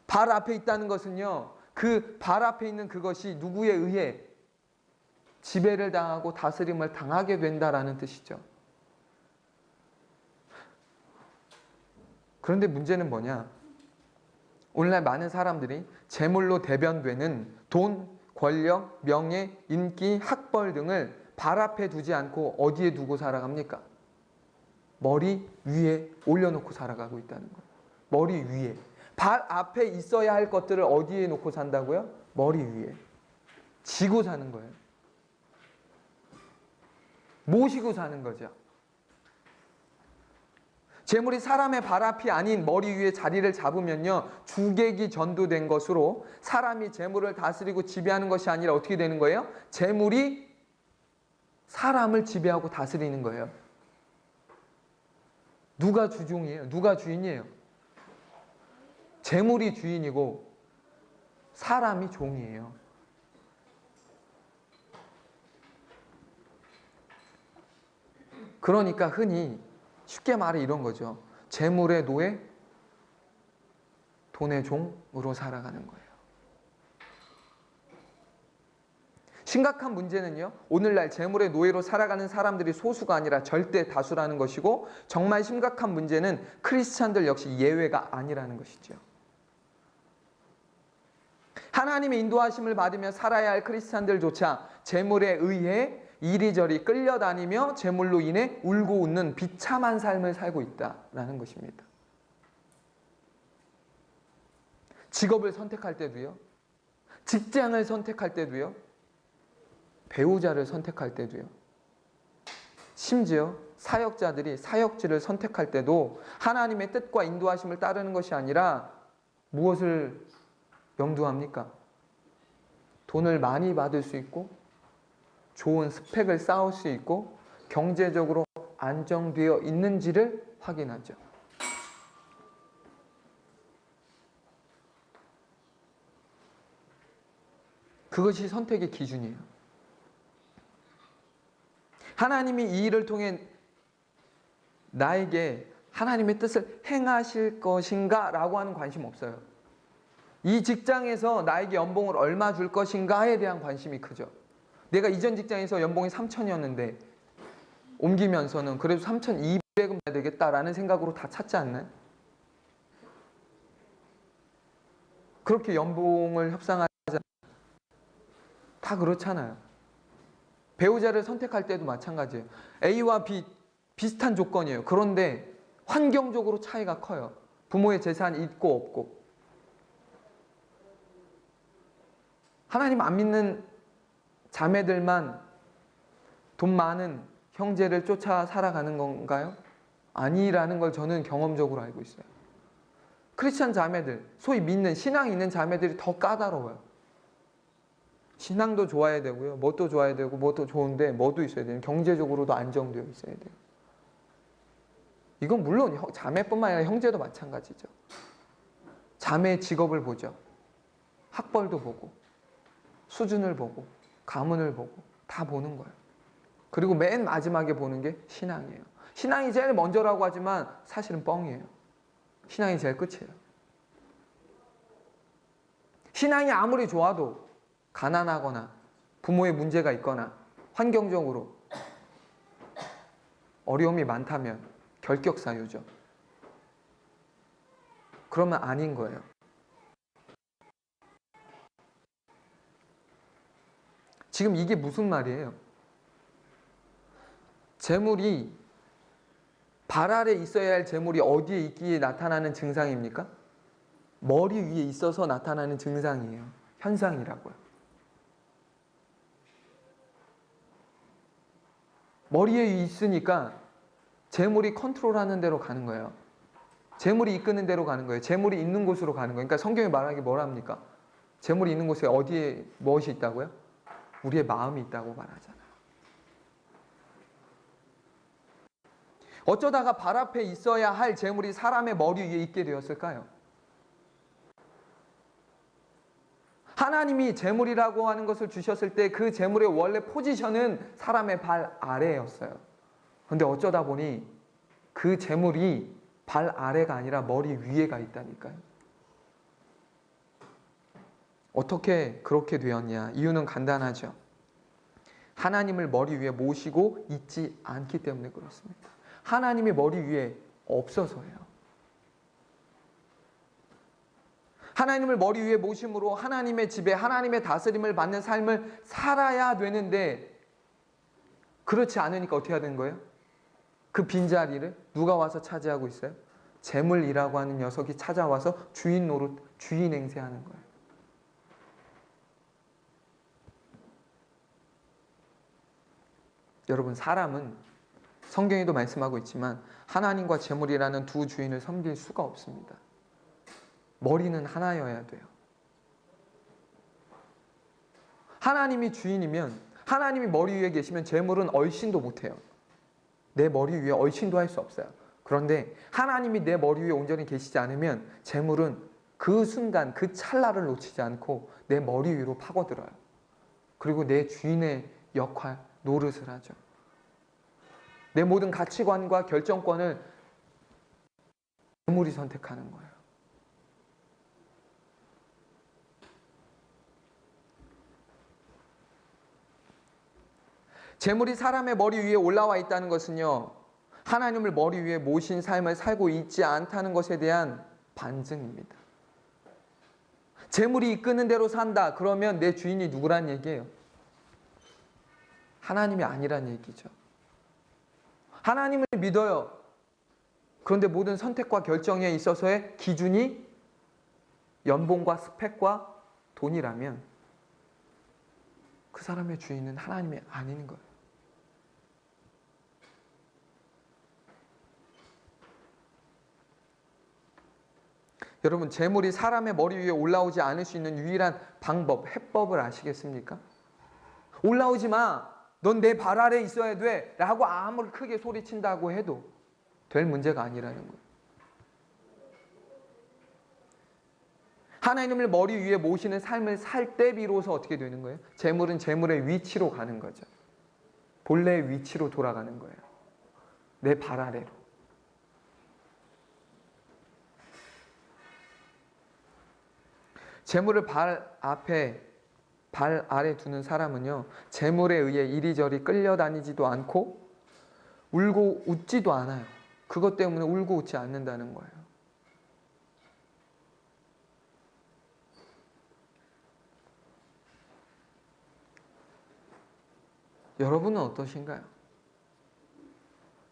발 앞에 있다는 것은요, 그 발 앞에 있는 그것이 누구에 의해 지배를 당하고 다스림을 당하게 된다라는 뜻이죠. 그런데 문제는 뭐냐? 오늘날 많은 사람들이 재물로 대변되는 돈, 권력, 명예, 인기, 학벌 등을 발 앞에 두지 않고 어디에 두고 살아갑니까? 머리 위에 올려놓고 살아가고 있다는 거예요. 머리 위에. 발 앞에 있어야 할 것들을 어디에 놓고 산다고요? 머리 위에. 지고 사는 거예요. 모시고 사는 거죠. 재물이 사람의 발 앞이 아닌 머리 위에 자리를 잡으면요, 주객이 전도된 것으로 사람이 재물을 다스리고 지배하는 것이 아니라 어떻게 되는 거예요? 재물이 사람을 지배하고 다스리는 거예요. 누가 주종이에요? 누가 주인이에요? 재물이 주인이고 사람이 종이에요. 그러니까 흔히 쉽게 말해 이런 거죠. 재물의 노예, 돈의 종으로 살아가는 거예요. 심각한 문제는요, 오늘날 재물의 노예로 살아가는 사람들이 소수가 아니라 절대 다수라는 것이고, 정말 심각한 문제는 크리스찬들 역시 예외가 아니라는 것이죠. 하나님의 인도하심을 받으며 살아야 할 크리스찬들조차 재물에 의해 이리저리 끌려다니며 재물로 인해 울고 웃는 비참한 삶을 살고 있다라는 것입니다. 직업을 선택할 때도요, 직장을 선택할 때도요, 배우자를 선택할 때도요, 심지어 사역자들이 사역지를 선택할 때도 하나님의 뜻과 인도하심을 따르는 것이 아니라 무엇을 염두합니까? 돈을 많이 받을 수 있고 좋은 스펙을 쌓을 수 있고 경제적으로 안정되어 있는지를 확인하죠. 그것이 선택의 기준이에요. 하나님이 이 일을 통해 나에게 하나님의 뜻을 행하실 것인가 라고 하는 관심 없어요. 이 직장에서 나에게 연봉을 얼마 줄 것인가에 대한 관심이 크죠. 내가 이전 직장에서 연봉이 3,000이었는데 옮기면서는 그래도 3,200은 받아야 되겠다라는 생각으로 다 찾지 않나요? 그렇게 연봉을 협상하지 않아요. 다 그렇잖아요. 배우자를 선택할 때도 마찬가지예요. A와 B 비슷한 조건이에요. 그런데 환경적으로 차이가 커요. 부모의 재산이 있고 없고. 하나님 안 믿는 자매들만 돈 많은 형제를 쫓아 살아가는 건가요? 아니라는 걸 저는 경험적으로 알고 있어요. 크리스찬 자매들, 소위 믿는 신앙이 있는 자매들이 더 까다로워요. 신앙도 좋아야 되고요, 뭣도 좋아야 되고, 뭣도 좋은데 뭐도 있어야 돼요. 경제적으로도 안정되어 있어야 돼요. 이건 물론 자매뿐만 아니라 형제도 마찬가지죠. 자매의 직업을 보죠. 학벌도 보고, 수준을 보고, 가문을 보고 다 보는 거예요. 그리고 맨 마지막에 보는 게 신앙이에요. 신앙이 제일 먼저라고 하지만 사실은 뻥이에요. 신앙이 제일 끝이에요. 신앙이 아무리 좋아도 가난하거나 부모의 문제가 있거나 환경적으로 어려움이 많다면 결격사유죠. 그러면 아닌 거예요. 지금 이게 무슨 말이에요? 재물이 발 아래 있어야 할 재물이 어디에 있기에 나타나는 증상입니까? 머리 위에 있어서 나타나는 증상이에요. 현상이라고요. 머리에 있으니까 재물이 컨트롤하는 대로 가는 거예요. 재물이 이끄는 대로 가는 거예요. 재물이 있는 곳으로 가는 거예요. 그러니까 성경이 말하기 뭐랍니까? 재물이 있는 곳에 어디에 무엇이 있다고요? 우리의 마음이 있다고 말하잖아요. 어쩌다가 발 앞에 있어야 할 재물이 사람의 머리 위에 있게 되었을까요? 하나님이 재물이라고 하는 것을 주셨을 때 그 재물의 원래 포지션은 사람의 발 아래였어요. 그런데 어쩌다 보니 그 재물이 발 아래가 아니라 머리 위에가 있다니까요. 어떻게 그렇게 되었냐? 이유는 간단하죠. 하나님을 머리 위에 모시고 있지 않기 때문에 그렇습니다. 하나님이 머리 위에 없어서예요. 하나님을 머리 위에 모심으로 하나님의 지배, 하나님의 다스림을 받는 삶을 살아야 되는데 그렇지 않으니까 어떻게 해야 되는 거예요? 그 빈자리를 누가 와서 차지하고 있어요? 재물이라고 하는 녀석이 찾아와서 주인 노릇, 주인 행세하는 거예요. 여러분, 사람은 성경에도 말씀하고 있지만 하나님과 재물이라는 두 주인을 섬길 수가 없습니다. 머리는 하나여야 돼요. 하나님이 주인이면, 하나님이 머리 위에 계시면 재물은 얼씬도 못해요. 내 머리 위에 얼씬도 할 수 없어요. 그런데 하나님이 내 머리 위에 온전히 계시지 않으면 재물은 그 순간, 그 찰나를 놓치지 않고 내 머리 위로 파고들어요. 그리고 내 주인의 역할, 노릇을 하죠. 내 모든 가치관과 결정권을 재물이 선택하는 거예요. 재물이 사람의 머리 위에 올라와 있다는 것은요, 하나님을 머리 위에 모신 삶을 살고 있지 않다는 것에 대한 반증입니다. 재물이 이끄는 대로 산다. 그러면 내 주인이 누구란 얘기예요? 하나님이 아니란 얘기죠. 하나님을 믿어요. 그런데 모든 선택과 결정에 있어서의 기준이 연봉과 스펙과 돈이라면 그 사람의 주인은 하나님이 아닌 거예요. 여러분, 재물이 사람의 머리 위에 올라오지 않을 수 있는 유일한 방법, 해법을 아시겠습니까? 올라오지 마. 넌 내 발 아래에 있어야 돼. 라고 아무리 크게 소리친다고 해도 될 문제가 아니라는 거예요. 하나님을 머리 위에 모시는 삶을 살 때 비로소 어떻게 되는 거예요? 재물은 재물의 위치로 가는 거죠. 본래의 위치로 돌아가는 거예요. 내 발 아래로. 재물을 발 앞에, 발 아래 두는 사람은요, 재물에 의해 이리저리 끌려다니지도 않고 울고 웃지도 않아요. 그것 때문에 울고 웃지 않는다는 거예요. 여러분은 어떠신가요?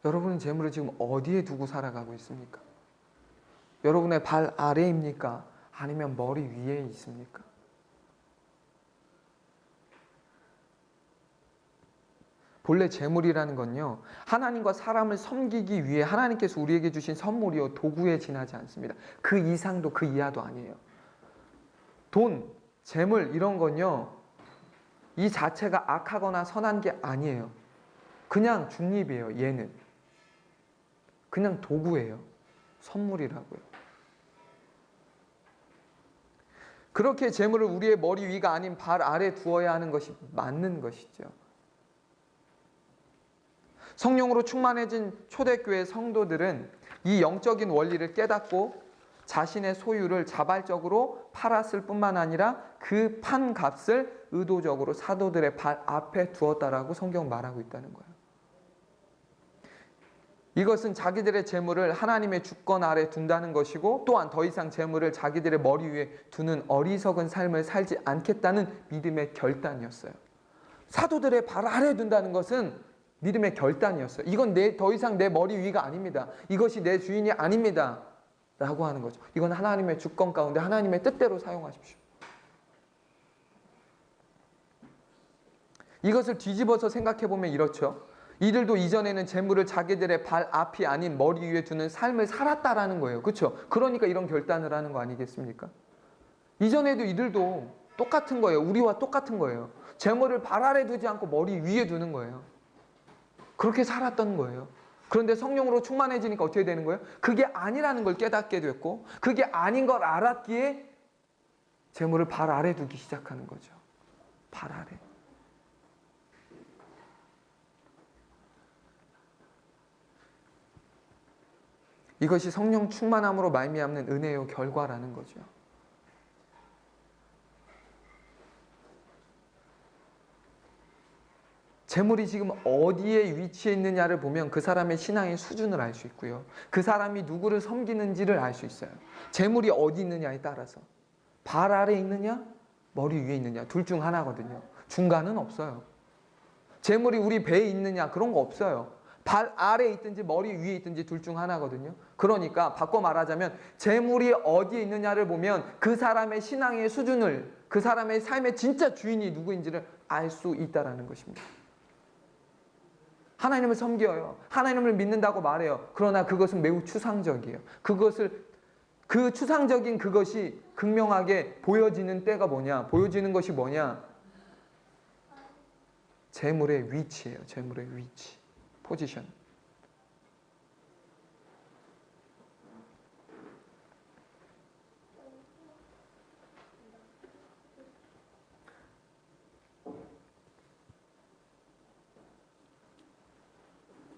여러분은 재물을 지금 어디에 두고 살아가고 있습니까? 여러분의 발 아래입니까? 아니면 머리 위에 있습니까? 본래 재물이라는 건요, 하나님과 사람을 섬기기 위해 하나님께서 우리에게 주신 선물이요, 도구에 지나지 않습니다. 그 이상도 그 이하도 아니에요. 돈, 재물 이런 건요, 이 자체가 악하거나 선한 게 아니에요. 그냥 중립이에요. 얘는 그냥 도구예요. 선물이라고요. 그렇게 재물을 우리의 머리 위가 아닌 발 아래 두어야 하는 것이 맞는 것이죠. 성령으로 충만해진 초대교회 성도들은 이 영적인 원리를 깨닫고 자신의 소유를 자발적으로 팔았을 뿐만 아니라 그 판 값을 의도적으로 사도들의 발 앞에 두었다라고 성경은 말하고 있다는 거예요. 이것은 자기들의 재물을 하나님의 주권 아래 둔다는 것이고, 또한 더 이상 재물을 자기들의 머리 위에 두는 어리석은 삶을 살지 않겠다는 믿음의 결단이었어요. 사도들의 발 아래 둔다는 것은 믿음의 결단이었어요. 이건 더 이상 내 머리 위가 아닙니다. 이것이 내 주인이 아닙니다. 라고 하는 거죠. 이건 하나님의 주권 가운데 하나님의 뜻대로 사용하십시오. 이것을 뒤집어서 생각해 보면 이렇죠. 이들도 이전에는 재물을 자기들의 발 앞이 아닌 머리 위에 두는 삶을 살았다라는 거예요. 그렇죠? 그러니까 이런 결단을 하는 거 아니겠습니까? 이전에도 이들도 똑같은 거예요. 우리와 똑같은 거예요. 재물을 발 아래 두지 않고 머리 위에 두는 거예요. 그렇게 살았던 거예요. 그런데 성령으로 충만해지니까 어떻게 되는 거예요? 그게 아니라는 걸 깨닫게 됐고, 그게 아닌 걸 알았기에 재물을 발 아래 두기 시작하는 거죠. 발 아래. 이것이 성령 충만함으로 말미암는 은혜의 결과라는 거죠. 재물이 지금 어디에 위치해 있느냐를 보면 그 사람의 신앙의 수준을 알 수 있고요. 그 사람이 누구를 섬기는지를 알 수 있어요. 재물이 어디 있느냐에 따라서. 발 아래에 있느냐? 머리 위에 있느냐? 둘 중 하나거든요. 중간은 없어요. 재물이 우리 배에 있느냐? 그런 거 없어요. 발 아래에 있든지 머리 위에 있든지 둘 중 하나거든요. 그러니까 바꿔 말하자면 재물이 어디에 있느냐를 보면 그 사람의 신앙의 수준을, 그 사람의 삶의 진짜 주인이 누구인지를 알 수 있다는 것입니다. 하나님을 섬겨요. 하나님을 믿는다고 말해요. 그러나 그것은 매우 추상적이에요. 그 추상적인 그것이 극명하게 보여지는 때가 뭐냐? 보여지는 것이 뭐냐? 재물의 위치예요. 재물의 위치. 포지션.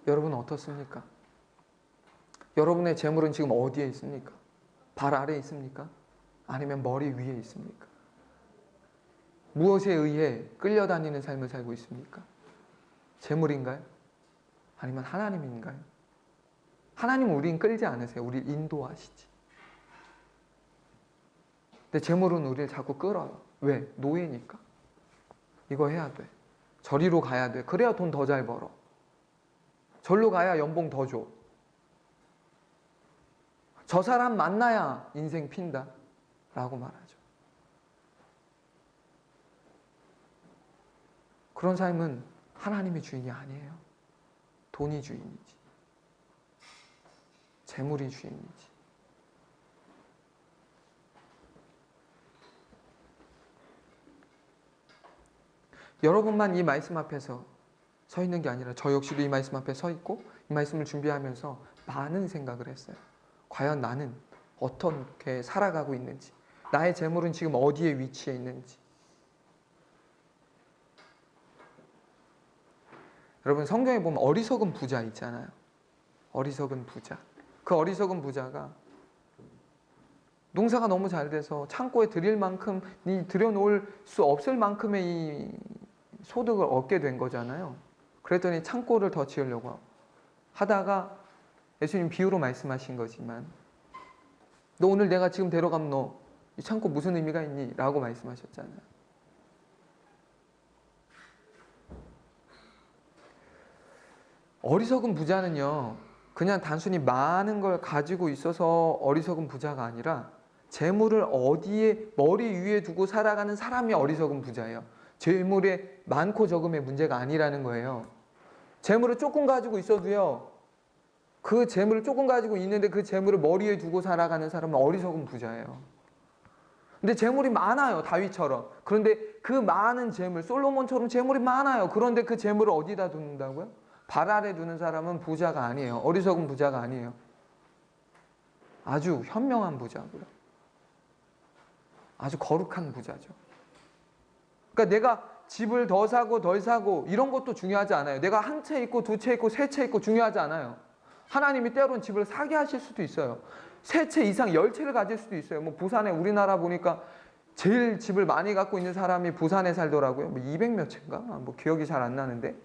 여러분은 어떻습니까? 여러분의 재물은 지금 어디에 있습니까? 발 아래에 있습니까? 아니면 머리 위에 있습니까? 무엇에 의해 끌려다니는 삶을 살고 있습니까? 재물인가요? 아니면 하나님인가요? 하나님은 우린 끌지 않으세요. 우리를 인도하시지. 근데 재물은 우리를 자꾸 끌어요. 왜? 노예니까. 이거 해야 돼. 저리로 가야 돼. 그래야 돈 더 잘 벌어. 절로 가야 연봉 더 줘. 저 사람 만나야 인생 핀다 라고 말하죠. 그런 삶은 하나님의 주인이 아니에요. 돈이 주인이지. 재물이 주인이지. 여러분만 이 말씀 앞에서 서 있는 게 아니라 저 역시도 이 말씀 앞에 서 있고 이 말씀을 준비하면서 많은 생각을 했어요. 과연 나는 어떻게 살아가고 있는지, 나의 재물은 지금 어디에 위치해 있는지. 여러분 성경에 보면 어리석은 부자 있잖아요. 어리석은 부자. 그 어리석은 부자가 농사가 너무 잘 돼서 창고에 들일 만큼, 들여놓을 수 없을 만큼의 이 소득을 얻게 된 거잖아요. 그랬더니 창고를 더 지으려고 하다가 예수님 비유로 말씀하신 거지만 너 오늘 내가 지금 데려가면 너 이 창고 무슨 의미가 있니? 라고 말씀하셨잖아요. 어리석은 부자는요, 그냥 단순히 많은 걸 가지고 있어서 어리석은 부자가 아니라 재물을 어디에 머리 위에 두고 살아가는 사람이 어리석은 부자예요. 재물의 많고 적음의 문제가 아니라는 거예요. 재물을 조금 가지고 있어도요, 그 재물을 조금 가지고 있는데 그 재물을 머리에 두고 살아가는 사람은 어리석은 부자예요. 근데 재물이 많아요, 다윗처럼. 그런데 그 많은 재물, 솔로몬처럼 재물이 많아요. 그런데 그 재물을 어디다 두는다고요? 발 아래 두는 사람은 부자가 아니에요. 어리석은 부자가 아니에요. 아주 현명한 부자고요. 아주 거룩한 부자죠. 그러니까 내가 집을 더 사고 덜 사고 이런 것도 중요하지 않아요. 내가 한 채 있고 두 채 있고 세 채 있고 중요하지 않아요. 하나님이 때로는 집을 사게 하실 수도 있어요. 3채 이상 10채를 가질 수도 있어요. 뭐 부산에 우리나라 보니까 제일 집을 많이 갖고 있는 사람이 부산에 살더라고요. 뭐 200몇 채인가? 뭐 기억이 잘 안 나는데.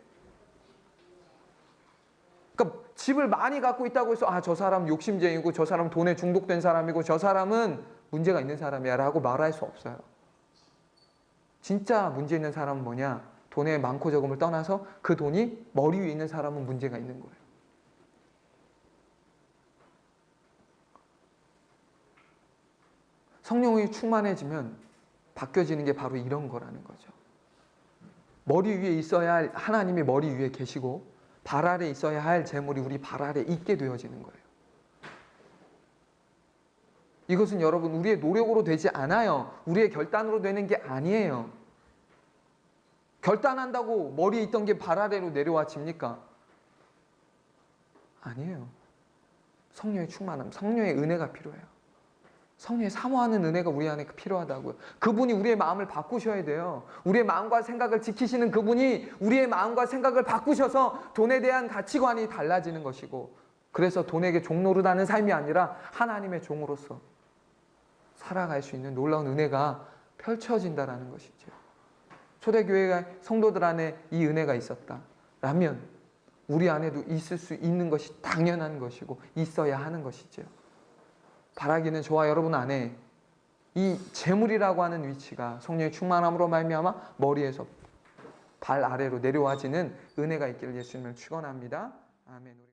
그러니까 집을 많이 갖고 있다고 해서 저 사람 욕심쟁이고 저 사람 돈에 중독된 사람이고 저 사람은 문제가 있는 사람이야 라고 말할 수 없어요. 진짜 문제 있는 사람은 뭐냐? 돈의 많고 적음을 떠나서 그 돈이 머리 위에 있는 사람은 문제가 있는 거예요. 성령이 충만해지면 바뀌어지는 게 바로 이런 거라는 거죠. 머리 위에 있어야 할 하나님이 머리 위에 계시고 발 아래 있어야 할 재물이 우리 발 아래 있게 되어지는 거예요. 이것은 여러분 우리의 노력으로 되지 않아요. 우리의 결단으로 되는 게 아니에요. 결단한다고 머리에 있던 게 발 아래로 내려와집니까? 아니에요. 성령의 충만함, 성령의 은혜가 필요해요. 성령의 사모하는 은혜가 우리 안에 필요하다고요. 그분이 우리의 마음을 바꾸셔야 돼요. 우리의 마음과 생각을 지키시는 그분이 우리의 마음과 생각을 바꾸셔서 돈에 대한 가치관이 달라지는 것이고, 그래서 돈에게 종노릇하는 삶이 아니라 하나님의 종으로서 살아갈 수 있는 놀라운 은혜가 펼쳐진다는 것이죠. 초대교회 성도들 안에 이 은혜가 있었다라면 우리 안에도 있을 수 있는 것이 당연한 것이고 있어야 하는 것이죠. 바라기는 저와 여러분 안에 이 재물이라고 하는 위치가 성령의 충만함으로 말미암아 머리에서 발 아래로 내려와지는 은혜가 있기를 예수님을 축원합니다. 아멘.